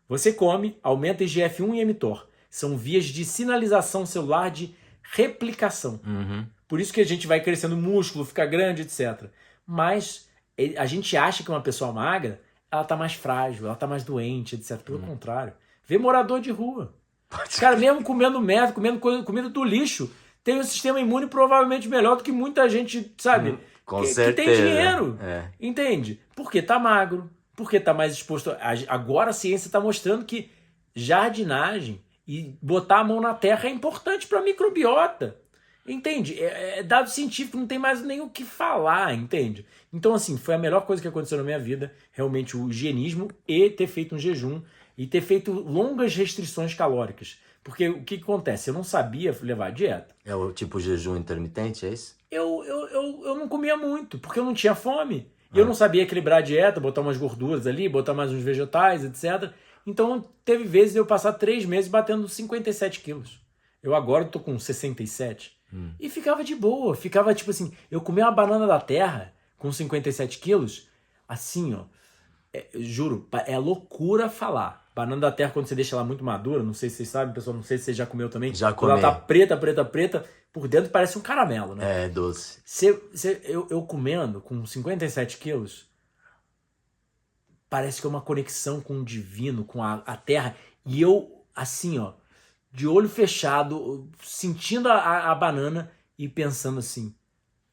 Você come, aumenta IGF-1 e mTOR. São vias de sinalização celular de replicação. Por isso que a gente vai crescendo músculo, fica grande, etc. Mas a gente acha que uma pessoa magra, ela tá mais frágil, ela tá mais doente, etc. Pelo contrário. Vê morador de rua. Os caras mesmo comendo merda, comendo comida do lixo, tem um sistema imune provavelmente melhor do que muita gente, sabe? Com que certeza. tem dinheiro. Entende? Porque tá magro, porque tá mais exposto. Agora a ciência está mostrando que jardinagem e botar a mão na terra é importante para a microbiota. Entende? É dado científico, não tem mais nem o que falar, entende? Então, assim, foi a melhor coisa que aconteceu na minha vida, realmente o higienismo e ter feito um jejum e ter feito longas restrições calóricas. Porque o que acontece? Eu não sabia levar dieta. É o tipo jejum intermitente, é isso? Eu não comia muito, porque eu não tinha fome. E eu não sabia equilibrar a dieta, botar umas gorduras ali, botar mais uns vegetais, etc. Então, teve vezes eu passar 3 meses batendo 57 quilos. Eu agora tô com 67. E ficava de boa, ficava tipo assim, eu comia uma banana da terra com 57 quilos, assim, ó, juro, é loucura falar. Banana da terra, quando você deixa ela muito madura, não sei se vocês sabem, pessoal, não sei se você já comeu também. Já comi. Quando ela tá preta, por dentro parece um caramelo, né? É, doce. Eu comendo com 57 quilos, parece que é uma conexão com o divino, com a terra. E eu, assim, ó, de olho fechado, sentindo a banana e pensando assim,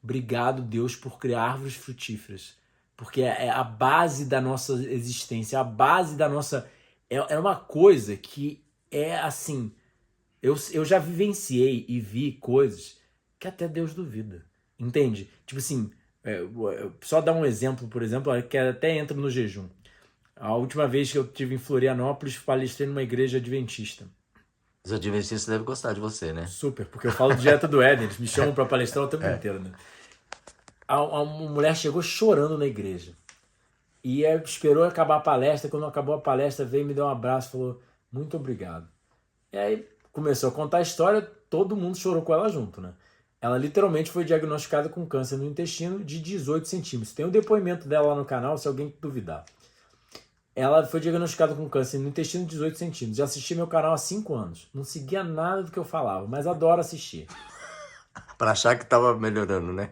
obrigado, Deus, por criar árvores frutíferas. Porque é a base da nossa existência, a base da nossa... É uma coisa que é assim... Eu já vivenciei e vi coisas que até Deus duvida. Entende? Tipo assim, só dar um exemplo, por exemplo, que até entra no jejum. A última vez que eu estive em Florianópolis, palestrei numa igreja adventista. Os adventistas devem gostar de você, né? Super, porque eu falo do Dieta do Éden, eles me chamam para palestrar o tempo inteiro, né? Uma mulher chegou chorando na igreja. E esperou acabar a palestra. Quando acabou a palestra, veio me deu um abraço e falou, muito obrigado. E aí começou a contar a história, todo mundo chorou com ela junto, né? Ela literalmente foi diagnosticada com câncer no intestino de 18 centímetros. Tem um depoimento dela lá no canal, se alguém duvidar. Ela foi diagnosticada com câncer no intestino de 18 centímetros. Já assisti meu canal há 5 anos. Não seguia nada do que eu falava, mas adoro assistir. Pra achar que tava melhorando, né?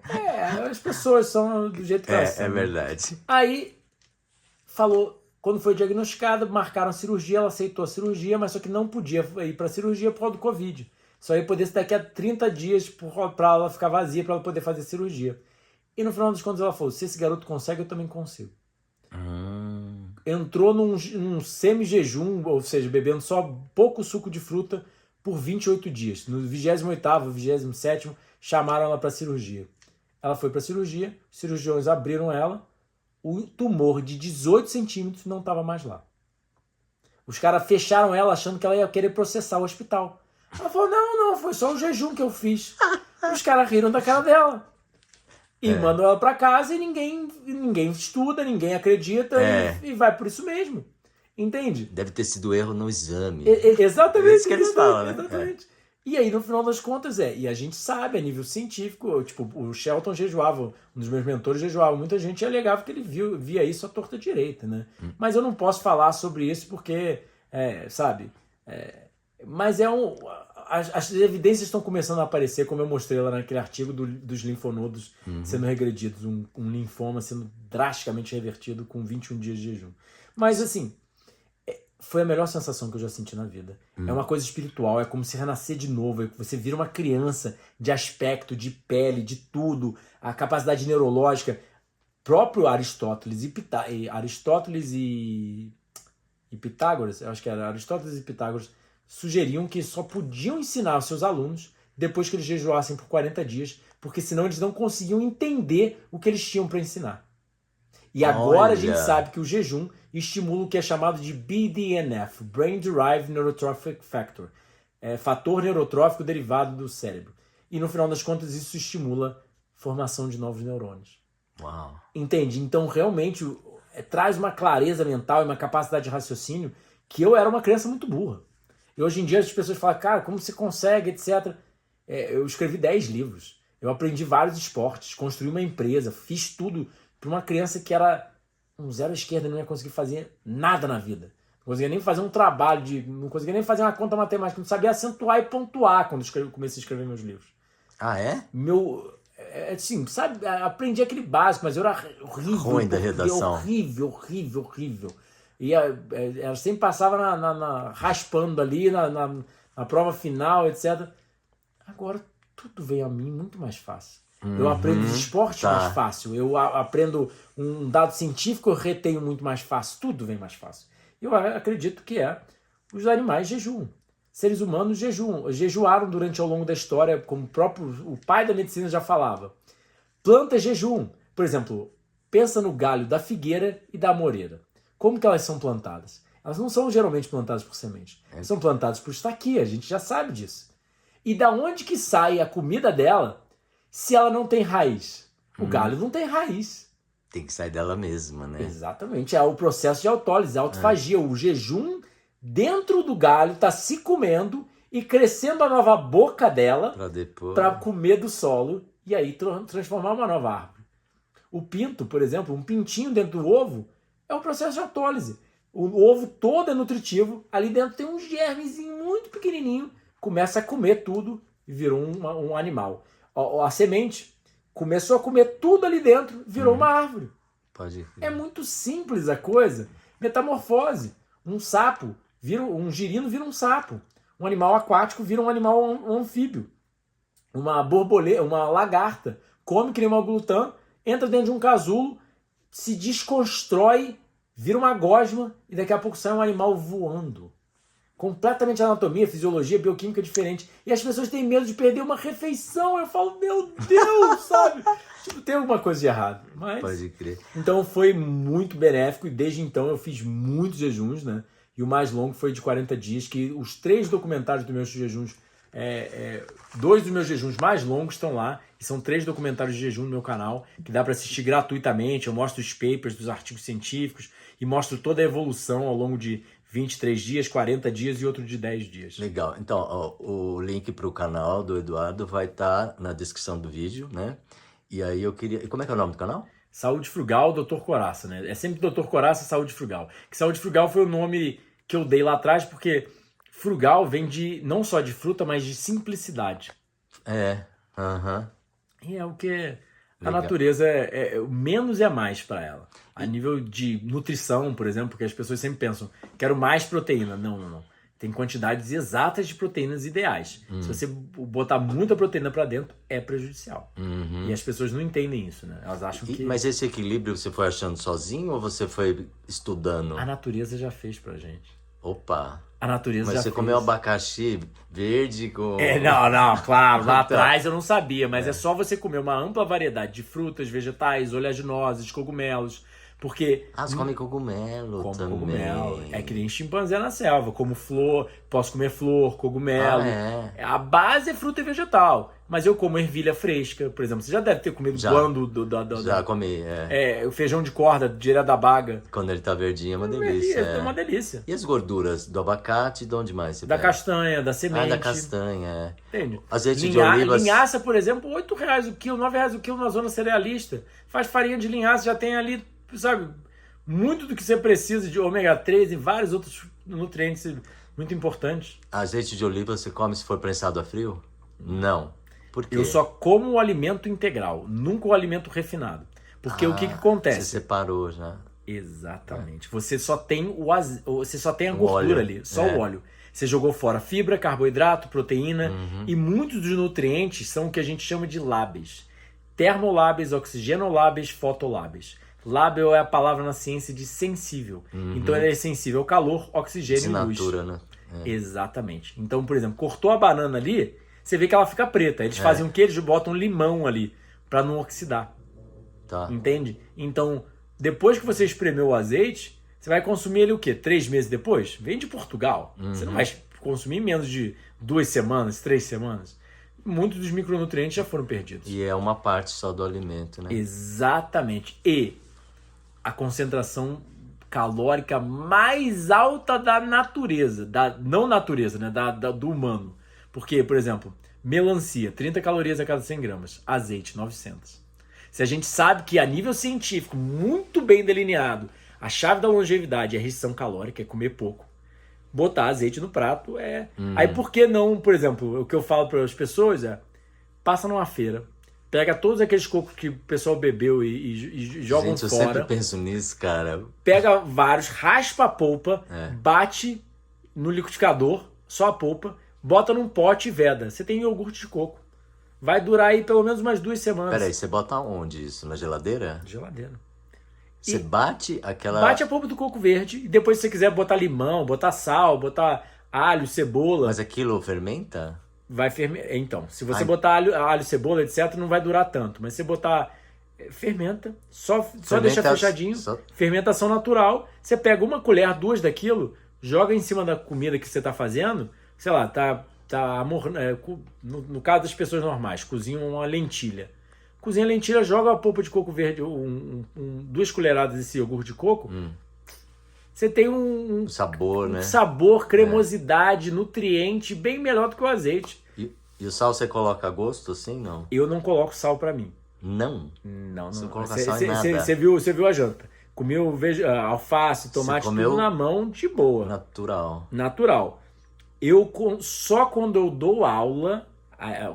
As pessoas são do jeito que elas são. É verdade. Aí, falou, quando foi diagnosticada, marcaram a cirurgia, ela aceitou a cirurgia, mas só que não podia ir pra cirurgia por causa do Covid. Só ia poder ser daqui a 30 dias pra ela ficar vazia, pra ela poder fazer cirurgia. E no final dos contos ela falou, se esse garoto consegue, eu também consigo. entrou num semi-jejum, ou seja, bebendo só pouco suco de fruta por 28 dias. No 28º, 27º, chamaram ela para cirurgia. Ela foi para cirurgia, os cirurgiões abriram ela, o tumor de 18 centímetros não estava mais lá. Os caras fecharam ela achando que ela ia querer processar o hospital. Ela falou, não, foi só o jejum que eu fiz. Os caras riram da cara dela. E mandam ela para casa e ninguém estuda, ninguém acredita e vai por isso mesmo. Entende? Deve ter sido erro no exame. Exatamente. É isso que eles falam, né? Exatamente. E aí, no final das contas, e a gente sabe, a nível científico, tipo, o Shelton jejuava, um dos meus mentores jejuava, muita gente alegava que ele via isso à torta direita, né? Mas eu não posso falar sobre isso porque, sabe, mas as evidências estão começando a aparecer, como eu mostrei lá naquele artigo dos linfonodos sendo regredidos, um linfoma sendo drasticamente revertido com 21 dias de jejum. Mas, assim, foi a melhor sensação que eu já senti na vida. É uma coisa espiritual, é como se renascer de novo. Você vira uma criança de aspecto, de pele, de tudo. A capacidade neurológica. Próprio Aristóteles e Pitágoras, eu acho que era Aristóteles e Pitágoras, sugeriam que só podiam ensinar aos seus alunos depois que eles jejuassem por 40 dias, porque senão eles não conseguiam entender o que eles tinham para ensinar. E agora a gente sabe que o jejum estimula o que é chamado de BDNF, Brain Derived Neurotrophic Factor, fator neurotrófico derivado do cérebro. E no final das contas isso estimula a formação de novos neurônios. Uau. Entende? Então realmente traz uma clareza mental e uma capacidade de raciocínio que eu era uma criança muito burra. E hoje em dia as pessoas falam, cara, como você consegue, etc. Eu escrevi 10 livros, eu aprendi vários esportes, construí uma empresa, fiz tudo para uma criança que era um zero à esquerda, não ia conseguir fazer nada na vida. Não conseguia nem fazer um trabalho, não conseguia nem fazer uma conta matemática, não sabia acentuar e pontuar quando comecei a escrever meus livros. Ah, é? Assim, sabe, aprendi aquele básico, mas eu era horrível. Ruim da redação. Horrível. E ela sempre passava raspando ali, na prova final, etc. Agora, tudo veio a mim muito mais fácil. Eu aprendo os esportes mais fácil. Eu aprendo um dado científico, eu retenho muito mais fácil. Tudo vem mais fácil. Eu acredito que os animais jejuam. Seres humanos jejuaram ao longo da história, como o pai da medicina já falava. Plantas jejuam. Por exemplo, pensa no galho da figueira e da amoreira. Como que elas são plantadas? Elas não são geralmente plantadas por semente. São plantadas por estaquia, a gente já sabe disso. E da onde que sai a comida dela se ela não tem raiz? O galho não tem raiz. Tem que sair dela mesma, né? Exatamente. É o processo de autólise, autofagia. O jejum dentro do galho está se comendo e crescendo a nova boca dela para comer do solo e aí transformar uma nova árvore. O pinto, por exemplo, um pintinho dentro do ovo é o processo de autólise. O ovo todo é nutritivo, ali dentro tem um germezinho muito pequenininho, começa a comer tudo e virou um animal. A semente começou a comer tudo ali dentro, virou uma árvore. É muito simples a coisa. Metamorfose. Um sapo, um girino vira um sapo. Um animal aquático vira um animal anfíbio. Uma borboleta, uma lagarta, come que nem uma glutã, entra dentro de um casulo, se desconstrói, vira uma gosma e daqui a pouco sai um animal voando. Completamente anatomia, fisiologia, bioquímica diferente. E as pessoas têm medo de perder uma refeição. Eu falo, meu Deus, sabe? Tipo, tem alguma coisa de errado. Mas... Pode crer. Então foi muito benéfico e desde então eu fiz muitos jejuns, né? E o mais longo foi de 40 dias, que os 3 documentários dos meus jejuns, 2 dos meus jejuns mais longos estão lá, e são 3 documentários de jejum no meu canal, que dá para assistir gratuitamente. Eu mostro os papers dos artigos científicos e mostro toda a evolução ao longo de 23 dias, 40 dias e outro de 10 dias. Legal. Então, ó, o link para o canal do Eduardo vai estar na descrição do vídeo, né? E aí eu queria... E como é que é o nome do canal? Saúde Frugal, Dr. Coraça, né? É sempre Dr. Coraça, Saúde Frugal. Que Saúde Frugal foi o nome que eu dei lá atrás, porque frugal vem não só de fruta, mas de simplicidade. E é o que a natureza menos é mais para ela. A nível de nutrição, por exemplo, porque as pessoas sempre pensam, quero mais proteína. Não. Tem quantidades exatas de proteínas ideais. Se você botar muita proteína para dentro, é prejudicial. E as pessoas não entendem isso, né? Elas acham que... Mas esse equilíbrio você foi achando sozinho ou você foi estudando? A natureza já fez pra gente. Opa! A natureza Mas já você fez. comeu abacaxi verde com... Não, claro, lá Então. atrás eu não sabia, mas é só você comer uma ampla variedade de frutas, vegetais, oleaginosas, cogumelos, porque... você come cogumelo como também. cogumelo, é que nem chimpanzé na selva, como flor, posso comer flor, cogumelo, a base é fruta e vegetal, mas eu como ervilha fresca, por exemplo, você já deve ter comido guando Já comi, o feijão de corda, direto da baga. Quando ele tá verdinho é uma delícia. É uma delícia. E as gorduras do abacate, de onde mais você Da pega? castanha, da semente. Da castanha, Entende? Azeite de oliva. Linhaça, por exemplo, R$8 o quilo, R$9 o quilo na zona cerealista. Faz farinha de linhaça, já tem ali, sabe, muito do que você precisa de ômega 3 e vários outros nutrientes muito importantes. Azeite de oliva você come se for prensado a frio? Não. Por quê? Eu só como o alimento integral, nunca o alimento refinado. Porque o que acontece? Você separou já. Exatamente. Você só tem você só tem a O gordura óleo. ali, só o óleo. Você jogou fora fibra, carboidrato, proteína e muitos dos nutrientes são o que a gente chama de lábeis. Termolábeis, oxigenolábeis, fotolábeis. Lábel é a palavra na ciência de sensível. Então ele é sensível ao calor, oxigênio e luz. Assinatura, né? Exatamente. Então, por exemplo, cortou a banana ali, você vê que ela fica preta. Eles fazem o quê? Eles botam limão ali para não oxidar. Tá. Entende? Então, depois que você espremeu o azeite, você vai consumir ele o quê? 3 meses depois? Vem de Portugal. Você não vai consumir em menos de 2 semanas, 3 semanas. Muitos dos micronutrientes já foram perdidos. E é uma parte só do alimento, né? Exatamente. E a concentração calórica mais alta da natureza, não natureza, né? Do humano. Porque, por exemplo, melancia, 30 calorias a cada 100 gramas. Azeite, 900. Se a gente sabe que a nível científico, muito bem delineado, a chave da longevidade é a restrição calórica, é comer pouco. Botar azeite no prato é... Aí por que não, por exemplo, o que eu falo para as pessoas é, passa numa feira, pega todos aqueles cocos que o pessoal bebeu e jogam Gente, eu fora. sempre penso nisso, cara. Pega vários, raspa a polpa, bate no liquidificador, só a polpa, bota num pote e veda. Você tem iogurte de coco. Vai durar aí pelo menos umas 2 semanas. Peraí, você bota onde isso? Na geladeira? Geladeira. Você bate aquela... Bate a polpa do coco verde e depois se você quiser botar limão, botar sal, botar alho, cebola... Mas aquilo fermenta? Vai fermentar. Então, se você botar alho, cebola, etc, não vai durar tanto. Mas se você botar... Fermenta. Só deixa fechadinho. Fermentação natural. Você pega uma colher, 2 daquilo, joga em cima da comida que você está fazendo. Sei lá, no caso das pessoas normais, cozinham uma lentilha. Cozinha a lentilha, joga a polpa de coco verde, 2 colheradas desse iogurte de coco. Você tem um sabor, né? Sabor, cremosidade, nutriente bem melhor do que o azeite. E o sal você coloca a gosto assim, não? Eu não coloco sal pra mim. Não? Não. Você não coloca sal em nada? Você viu a janta. Comeu alface, tomate, tudo na mão, de boa. Natural. Só quando eu dou aula,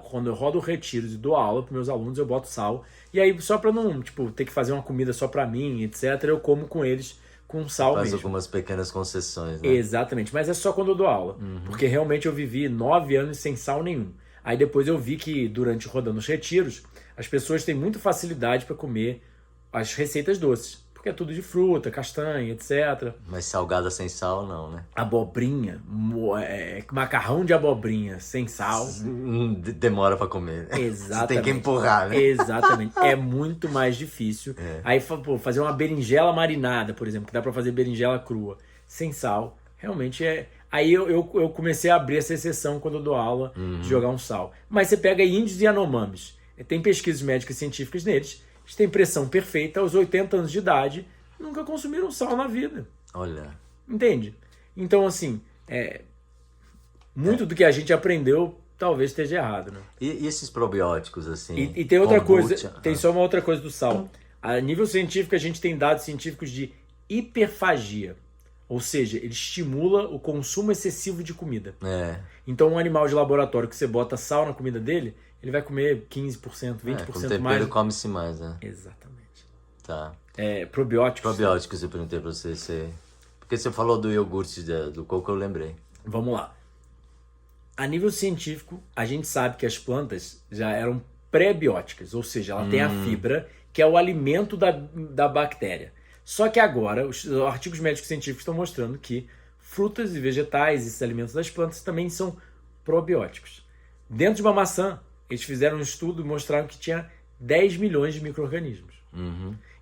quando eu rodo retiros e dou aula para meus alunos, eu boto sal. E aí, só para não ter que fazer uma comida só para mim, etc., eu como com eles com sal mesmo. Faz algumas pequenas concessões, né? Exatamente, mas é só quando eu dou aula. Porque realmente eu vivi 9 anos sem sal nenhum. Aí depois eu vi que, durante rodando os retiros, as pessoas têm muita facilidade para comer as receitas doces. Porque é tudo de fruta, castanha, etc. Mas salgada sem sal, não, né? Abobrinha, macarrão de abobrinha sem sal. Demora pra comer. Exatamente. Você tem que empurrar, né? Exatamente. É muito mais difícil. Aí, fazer uma berinjela marinada, por exemplo, que dá pra fazer berinjela crua, sem sal, realmente é... Aí eu comecei a abrir essa exceção quando eu dou aula de jogar um sal. Mas você pega índios e anomamis. Tem pesquisas médicas e científicas neles. Eles têm pressão perfeita aos 80 anos de idade, nunca consumiram sal na vida. Olha. Entende? Então, assim, muito do que a gente aprendeu talvez esteja errado, né? E esses probióticos, assim? E tem outra coisa, tem só uma outra coisa do sal. A nível científico, a gente tem dados científicos de hiperfagia. Ou seja, ele estimula o consumo excessivo de comida. Então, um animal de laboratório que você bota sal na comida dele, ele vai comer 15%, 20% com tempero mais. come-se mais, né? Exatamente. Tá. Probióticos. Probióticos, eu perguntei pra você. Porque você falou do iogurte do coco, eu lembrei. Vamos lá. A nível científico, a gente sabe que as plantas já eram pré-bióticas, ou seja, ela tem a fibra, que é o alimento da bactéria. Só que agora, os artigos médicos científicos estão mostrando que frutas e vegetais, esses alimentos das plantas, também são probióticos. Dentro de uma maçã, eles fizeram um estudo e mostraram que tinha 10 milhões de micro-organismos.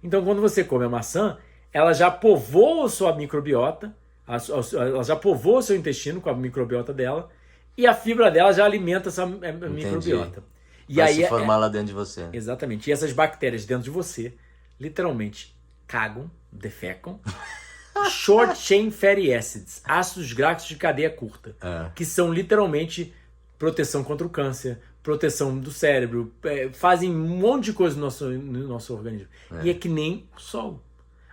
Então, quando você come a maçã, ela já povoa a sua microbiota, ela já povoa o seu intestino com a microbiota dela, e a fibra dela já alimenta essa microbiota. E vai aí se formar lá dentro de você. Exatamente. E essas bactérias dentro de você, literalmente, cagam, defecam, short chain fatty acids, ácidos graxos de cadeia curta, que são literalmente proteção contra o câncer, proteção do cérebro, fazem um monte de coisa no nosso organismo. E é que nem o solo.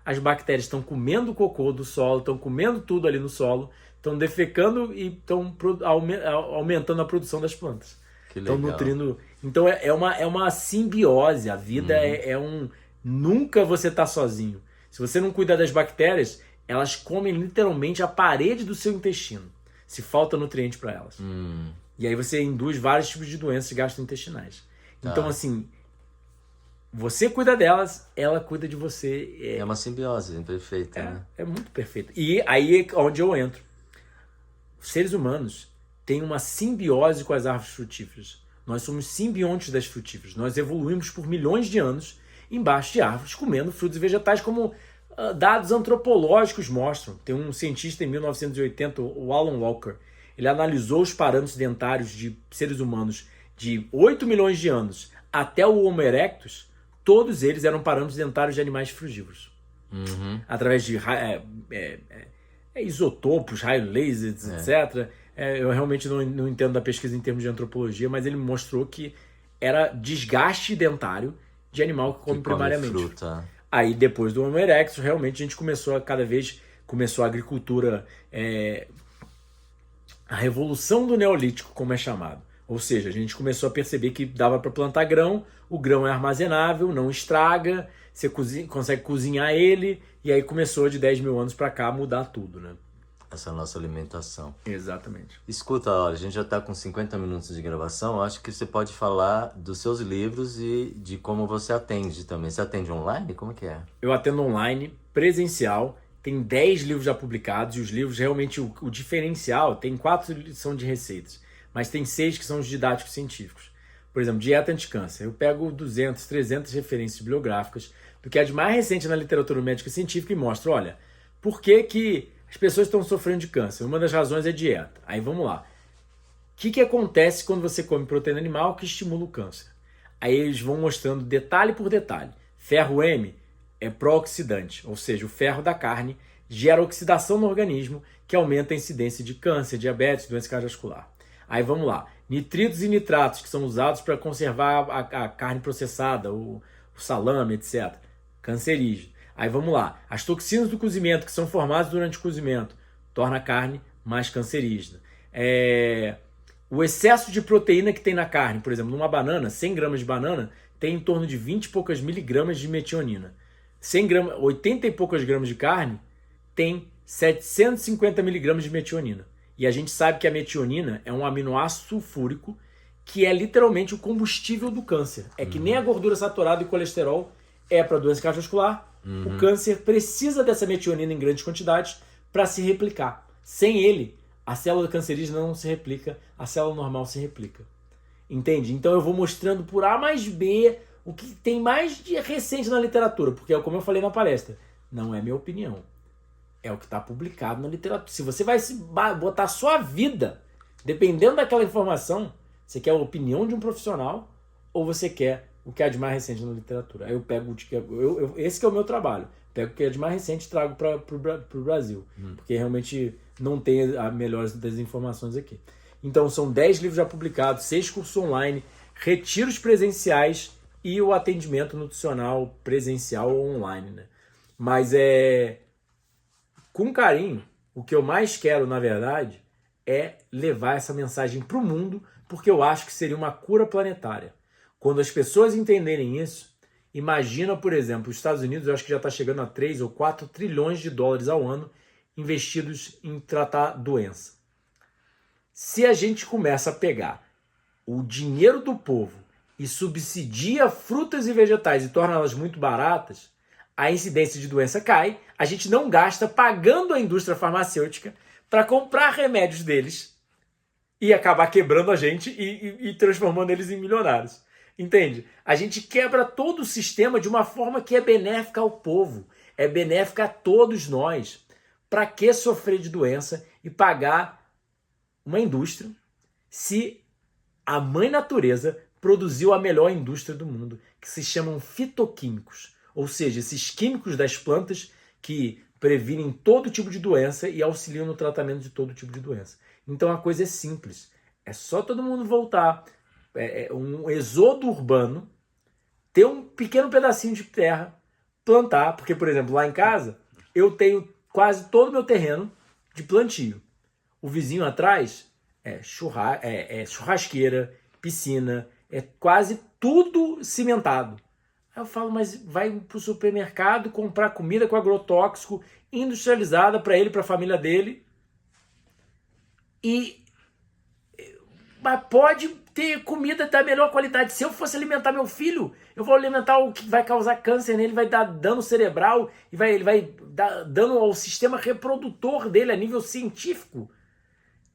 As bactérias estão comendo o cocô do solo, estão comendo tudo ali no solo, estão defecando e estão aumentando a produção das plantas. Estão nutrindo. Então é uma simbiose. A vida nunca você está sozinho. Se você não cuidar das bactérias, elas comem literalmente a parede do seu intestino, se falta nutriente para elas. E aí você induz vários tipos de doenças gastrointestinais. Então, assim, você cuida delas, ela cuida de você. É uma simbiose perfeita, né? É muito perfeito. E aí é onde eu entro. Os seres humanos têm uma simbiose com as árvores frutíferas. Nós somos simbiontes das frutíferas. Nós evoluímos por milhões de anos embaixo de árvores, comendo frutos e vegetais, como dados antropológicos mostram. Tem um cientista em 1980, o Alan Walker, ele analisou os parâmetros dentários de seres humanos de 8 milhões de anos até o Homo erectus. Todos eles eram parâmetros dentários de animais frugívoros. Através de isotopos, raio lasers, etc. Eu realmente não entendo da pesquisa em termos de antropologia, mas ele mostrou que era desgaste dentário de animal que come primariamente fruta. Aí depois do Homo erectus, realmente a gente começou a agricultura, a revolução do neolítico, como é chamado. Ou seja, a gente começou a perceber que dava para plantar grão, o grão é armazenável, não estraga, você consegue cozinhar ele, e aí começou de 10 mil anos para cá a mudar tudo, né? Essa nossa alimentação. Olha, Escuta, olha, a gente já está com 50 minutos de gravação, acho que você pode falar dos seus livros e de como você atende também. Você atende online? Como que é? Eu atendo online, presencial, tem 10 livros já publicados, e os livros realmente, o diferencial, tem 4 que são de receitas, mas tem 6 que são os didáticos científicos. Por exemplo, dieta anticâncer. Eu pego 200, 300 referências bibliográficas do que é de mais recente na literatura médica científica e mostro, olha, por que as pessoas estão sofrendo de câncer? Uma das razões é dieta. Aí vamos lá. O que acontece quando você come proteína animal que estimula o câncer? Aí eles vão mostrando detalhe por detalhe. Ferro M é pró-oxidante, ou seja, o ferro da carne gera oxidação no organismo que aumenta a incidência de câncer, diabetes, doença cardiovascular. Aí vamos lá. Nitritos e nitratos que são usados para conservar a carne processada, o salame, etc. Cancerígeno. Aí vamos lá. As toxinas do cozimento que são formadas durante o cozimento torna a carne mais cancerígena. O excesso de proteína que tem na carne, por exemplo, numa banana, 100 gramas de banana tem em torno de 20 e poucas miligramas de metionina. 80 e poucas gramas de carne tem 750 miligramas de metionina. E a gente sabe que a metionina é um aminoácido sulfúrico que é literalmente o combustível do câncer. É que nem a gordura saturada e colesterol é para doença cardiovascular. O câncer precisa dessa metionina em grandes quantidades para se replicar. Sem ele, a célula cancerígena não se replica, a célula normal se replica. Entende? Então eu vou mostrando por A mais B o que tem mais de recente na literatura, porque como eu falei na palestra, não é minha opinião. É o que está publicado na literatura. Se você vai botar a sua vida, dependendo daquela informação, você quer a opinião de um profissional ou você quer o que é de mais recente na literatura? Aí eu pego esse que é o meu trabalho. Pego o que é de mais recente e trago para o Brasil. Porque realmente não tem a melhor das informações aqui. Então são 10 livros já publicados, 6 cursos online, retiros presenciais e o atendimento nutricional presencial ou online, né? Mas com carinho, o que eu mais quero, na verdade, é levar essa mensagem para o mundo, porque eu acho que seria uma cura planetária. Quando as pessoas entenderem isso, imagina, por exemplo, os Estados Unidos, eu acho que já está chegando a 3 ou 4 trilhões de dólares ao ano investidos em tratar doença. Se a gente começa a pegar o dinheiro do povo e subsidia frutas e vegetais e torna elas muito baratas, a incidência de doença cai, a gente não gasta pagando a indústria farmacêutica para comprar remédios deles e acabar quebrando a gente e transformando eles em milionários. Entende? A gente quebra todo o sistema de uma forma que é benéfica ao povo, é benéfica a todos nós. Para que sofrer de doença e pagar uma indústria se a mãe natureza produziu a melhor indústria do mundo, que se chamam fitoquímicos, ou seja, esses químicos das plantas que previnem todo tipo de doença e auxiliam no tratamento de todo tipo de doença. Então a coisa é simples, é só todo mundo voltar, um êxodo urbano, ter um pequeno pedacinho de terra, plantar, porque, por exemplo, lá em casa, eu tenho quase todo o meu terreno de plantio. O vizinho atrás é churrasqueira, piscina, é quase tudo cimentado. Aí eu falo, mas vai pro supermercado comprar comida com agrotóxico industrializada para ele, para a família dele. Mas pode ter comida da melhor qualidade. Se eu fosse alimentar meu filho, eu vou alimentar o que vai causar câncer nele, vai dar dano cerebral, e ele vai dar dano ao sistema reprodutor dele a nível científico.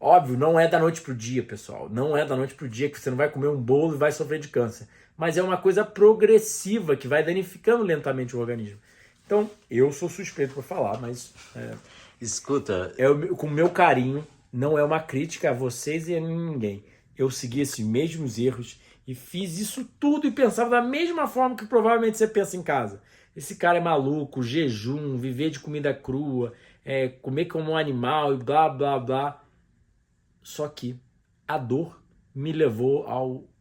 Óbvio, não é da noite pro dia, pessoal. Não é da noite pro dia que você não vai comer um bolo e vai sofrer de câncer. Mas é uma coisa progressiva que vai danificando lentamente o organismo. Então, eu sou suspeito para falar, mas... Escuta... com o meu carinho, não é uma crítica a vocês e a ninguém. Eu segui esses mesmos erros e fiz isso tudo e pensava da mesma forma que provavelmente você pensa em casa. Esse cara é maluco, jejum, viver de comida crua, comer como um animal e blá, blá, blá. Só que a dor me levou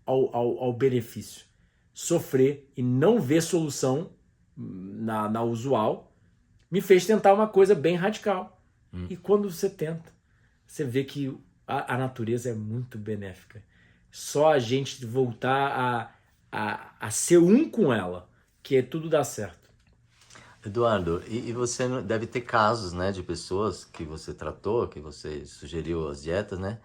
ao benefício. Sofrer e não ver solução na usual me fez tentar uma coisa bem radical. E quando você tenta, você vê que a natureza é muito benéfica. Só a gente voltar a ser um com ela, que tudo dá certo. Eduardo, e você deve ter casos, né, de pessoas que você tratou, que você sugeriu as dietas, né?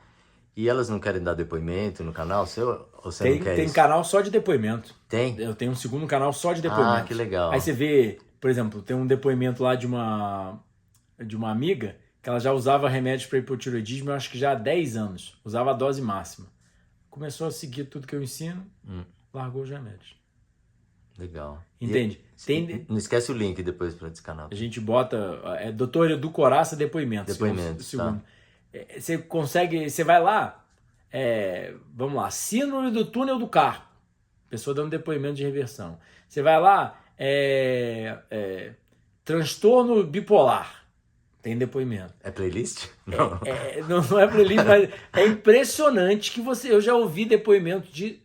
E elas não querem dar depoimento no canal seu? Ou você não quer Tem isso? canal só de depoimento. Tem? Eu tenho um segundo canal só de depoimento. Ah, que legal. Aí você vê, por exemplo, tem um depoimento lá de uma amiga que ela já usava remédios para hipotireoidismo, eu acho que já há 10 anos. Usava a dose máxima. Começou a seguir tudo que eu ensino, largou os remédios. Legal. Entende? Não esquece o link depois para esse canal. A gente bota... Dr. Edu Coraça Depoimentos. Depoimentos, segundo. Você consegue... Você vai lá... vamos lá. Síndrome do túnel do carpo. Pessoa dando depoimento de reversão. Você vai lá... transtorno bipolar. Tem depoimento. É playlist? Não. Não é playlist, mas é impressionante que eu já ouvi depoimento de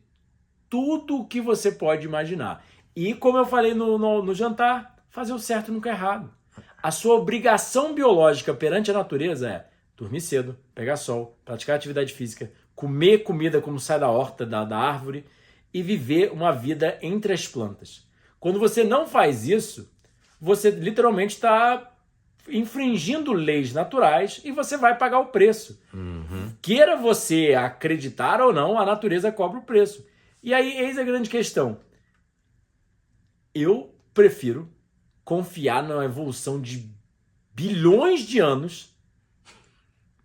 tudo que você pode imaginar. E como eu falei no jantar, fazer o certo nunca é errado. A sua obrigação biológica perante a natureza é dormir cedo, pegar sol, praticar atividade física, comer comida como sai da horta, da árvore e viver uma vida entre as plantas. Quando você não faz isso, você literalmente está infringindo leis naturais e você vai pagar o preço. Queira você acreditar ou não, a natureza cobra o preço. E aí, eis a grande questão. Eu prefiro confiar na evolução de bilhões de anos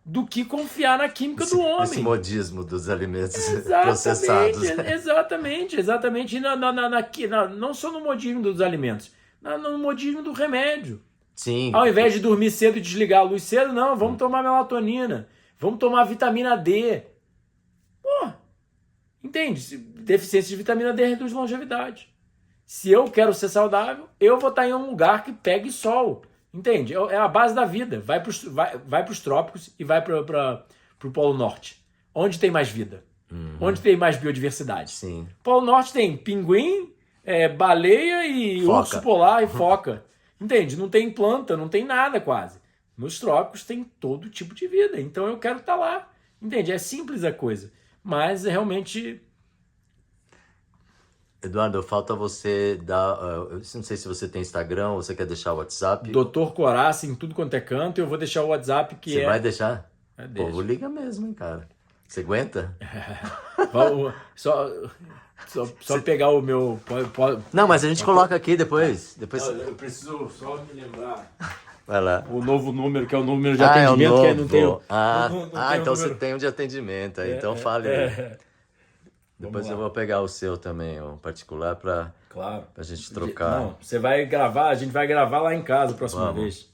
do que confiar na química do homem. Esse modismo dos alimentos processados. Exatamente. E não só no modismo dos alimentos, no modismo do remédio. Sim. Ao invés de dormir cedo e desligar a luz cedo, não, vamos tomar melatonina, vamos tomar vitamina D. Pô, entende? Deficiência de vitamina D reduz longevidade. Se eu quero ser saudável, eu vou estar em um lugar que pegue sol. Entende? É a base da vida. Vai para os trópicos e vai para o Polo Norte. Onde tem mais vida? Onde tem mais biodiversidade? Sim. Polo Norte tem pinguim, baleia e Foca. urso polar e foca. Entende? Não tem planta, não tem nada quase. Nos trópicos tem todo tipo de vida. Então eu quero estar lá. Entende? É simples a coisa. Mas realmente... Eduardo, falta você dar... eu não sei se você tem Instagram ou você quer deixar o WhatsApp. Dr. Coraça em tudo quanto é canto. Eu vou deixar o WhatsApp que Você vai deixar? É O deixa. povo liga mesmo, hein, cara. Você aguenta? Vamos, só pegar o meu... Não, mas a gente coloca aqui depois. Não, eu preciso só me lembrar Vai lá. o novo número, que é o número de É o atendimento, que aí novo. não tem o... Ah, não tem o então você número. tem um de atendimento aí. Então fale aí. Depois Vamos eu lá. vou pegar o seu também, o particular, pra Claro. gente trocar. Não, você vai gravar, a gente vai gravar lá em casa a próxima Vamos.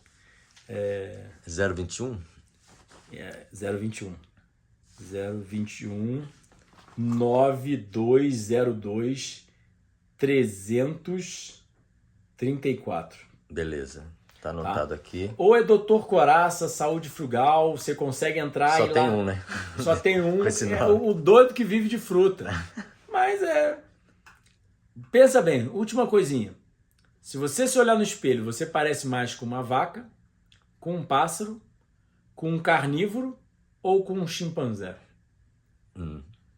vez. 021? 021 9202 334. Beleza. Tá anotado aqui. Ou é Dr. Coraça, Saúde Frugal, você consegue entrar Só e tem lá... um, né? Só tem um, Com esse é nome. o doido que vive de fruta. Mas pensa bem, última coisinha. Se você se olhar no espelho, você parece mais com uma vaca, com um pássaro, com um carnívoro ou com um chimpanzé?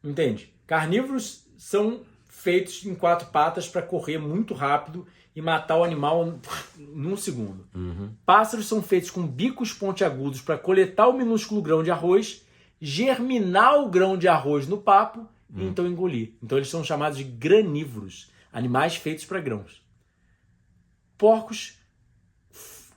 Entende? Carnívoros são feitos em 4 patas para correr muito rápido e matar o animal num segundo. Pássaros são feitos com bicos pontiagudos para coletar o minúsculo grão de arroz, germinar o grão de arroz no papo e então engolir. Então eles são chamados de granívoros, animais feitos para grãos. Porcos,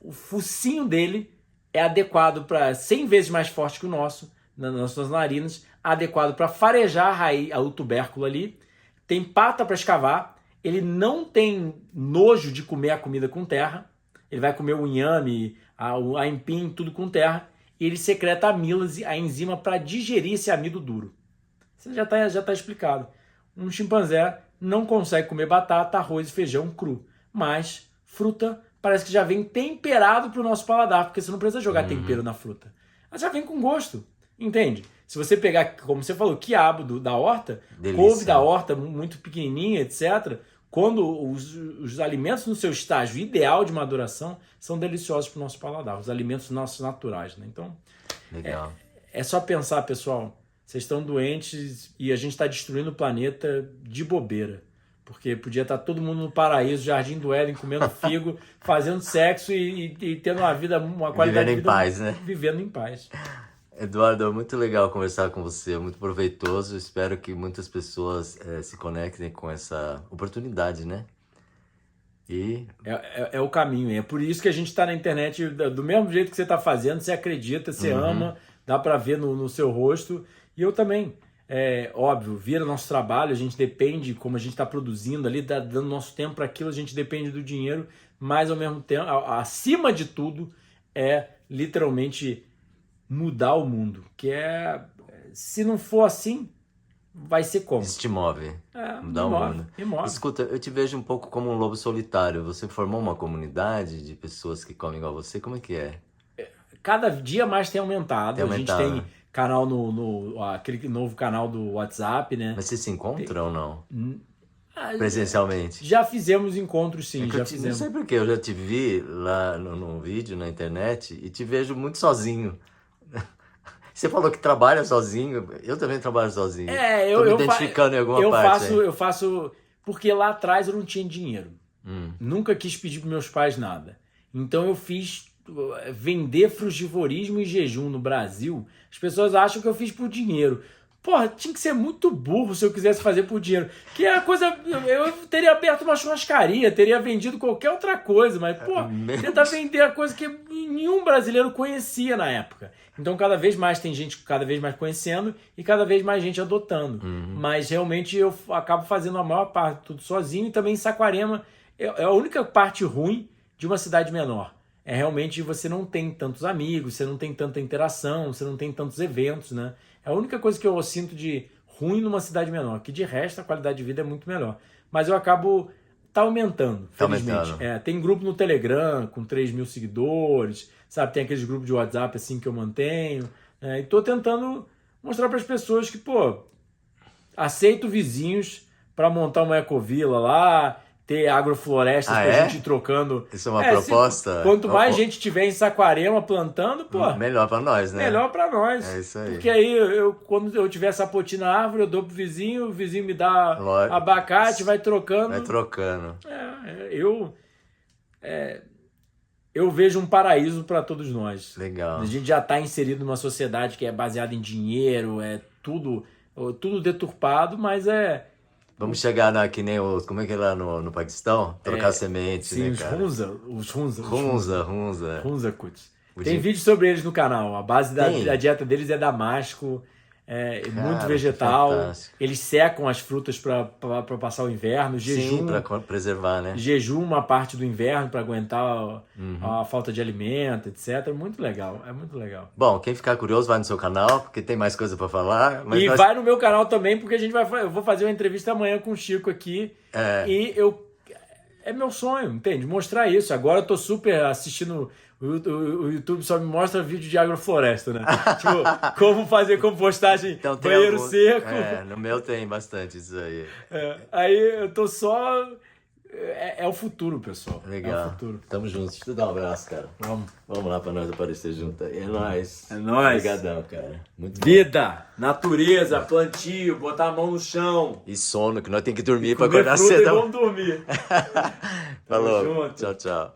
o focinho dele é adequado para 100 vezes mais forte que o nosso, nas nossas narinas, adequado para farejar a raiz, o tubérculo ali, tem pata para escavar, ele não tem nojo de comer a comida com terra, ele vai comer o inhame, o aipim, tudo com terra, e ele secreta amílase, a enzima para digerir esse amido duro. Isso já tá explicado. Um chimpanzé não consegue comer batata, arroz e feijão cru, mas fruta parece que já vem temperado para o nosso paladar, porque você não precisa jogar tempero na fruta. Ela já vem com gosto, entende? Se você pegar, como você falou, quiabo da horta, Delícia. couve da horta muito pequenininha, etc., quando os alimentos no seu estágio ideal de maduração são deliciosos para o nosso paladar, os alimentos nossos naturais, né? Então, Legal. é só pensar, pessoal, vocês estão doentes e a gente está destruindo o planeta de bobeira. Porque podia estar todo mundo no paraíso, Jardim do Éden, comendo figo, fazendo sexo e tendo uma vida, uma qualidade Vivendo de em vida. paz, né? Vivendo em paz. Eduardo, é muito legal conversar com você, é muito proveitoso. Espero que muitas pessoas se conectem com essa oportunidade, né? E É o caminho. É por isso que a gente está na internet do mesmo jeito que você está fazendo. Você acredita, você ama, dá para ver no seu rosto. E eu também. Óbvio, vira nosso trabalho, a gente depende, como a gente está produzindo ali, tá dando nosso tempo para aquilo, a gente depende do dinheiro, mas ao mesmo tempo, acima de tudo, é literalmente mudar o mundo. Que se não for assim, vai ser como? isso te move, mudar o mundo. Me move. Escuta, eu te vejo um pouco como um lobo solitário. Você formou uma comunidade de pessoas que comem igual você? Como é que é? Cada dia mais tem aumentado. Tem aumentado, a gente tem né? canal aquele novo canal do WhatsApp, né? Mas você se encontra ou não? Ah, Presencialmente? Já fizemos encontros, sim, É que já não fizemos. sei por quê, eu já te vi lá no vídeo, na internet, e te vejo muito sozinho. Você falou que trabalha sozinho, eu também trabalho sozinho. Tô me identificando em alguma parte. Eu faço... Porque lá atrás eu não tinha dinheiro. Nunca quis pedir para meus pais nada. Então eu fiz vender frugivorismo e jejum no Brasil. As pessoas acham que eu fiz por dinheiro. Porra, tinha que ser muito burro se eu quisesse fazer por dinheiro. Que é a coisa... Eu teria aberto uma churrascaria, teria vendido qualquer outra coisa, mas, pô, tentar vender a coisa que nenhum brasileiro conhecia na época. Então, cada vez mais tem gente cada vez mais conhecendo e cada vez mais gente adotando. Mas, realmente, eu acabo fazendo a maior parte tudo sozinho. E também em Saquarema é a única parte ruim de uma cidade menor. É realmente você não tem tantos amigos, você não tem tanta interação, você não tem tantos eventos, né? É a única coisa que eu sinto de ruim numa cidade menor, que de resto a qualidade de vida é muito melhor. Mas eu acabo... Tá aumentando, felizmente. Aumentando. Tem grupo no Telegram com 3 mil seguidores, sabe? Tem aqueles grupos de WhatsApp assim que eu mantenho. E tô tentando mostrar para as pessoas que, pô, aceito vizinhos para montar uma ecovila lá, ter agroflorestas pra gente ir trocando. Isso é uma proposta? Quanto mais gente tiver em Saquarema plantando, pô... Melhor pra nós, né? Melhor pra nós. É isso aí. Porque aí, quando eu tiver sapoti na árvore, eu dou pro vizinho, o vizinho me dá abacate, vai trocando. Vai trocando. eu vejo um paraíso para todos nós. Legal. A gente já está inserido numa sociedade que é baseada em dinheiro, é tudo deturpado, mas é... Vamos chegar que nem os... Como é que é lá no Paquistão? Trocar semente, sim, né, cara? os Hunza. Hunza Cuts. Tem vídeo sobre eles no canal. A base da dieta deles é damasco, muito vegetal. Eles secam as frutas para passar o inverno. Jejum, sim, para preservar, né? Jejum uma parte do inverno para aguentar a falta de alimento, etc. Muito legal, é muito legal. Bom, quem ficar curioso vai no seu canal, porque tem mais coisa para falar. Mas vai no meu canal também, porque eu vou fazer uma entrevista amanhã com o Chico aqui. E é meu sonho, entende? Mostrar isso. Agora eu tô super assistindo... O YouTube só me mostra vídeo de agrofloresta, né? Tipo, como fazer compostagem, então, banheiro seco. No meu tem bastante isso aí. Aí eu tô só... É o futuro, pessoal. Legal. É o futuro. Tamo junto. Deixa eu te dar um abraço, cara. Vamos lá pra nós aparecer junto aí. É nóis. É nóis. Obrigadão, cara. Muito vida, natureza, plantio, botar a mão no chão. E sono, que nós temos que dormir pra Comer acordar fruta cedo. E vamos dormir. Falou. Tchau, tchau.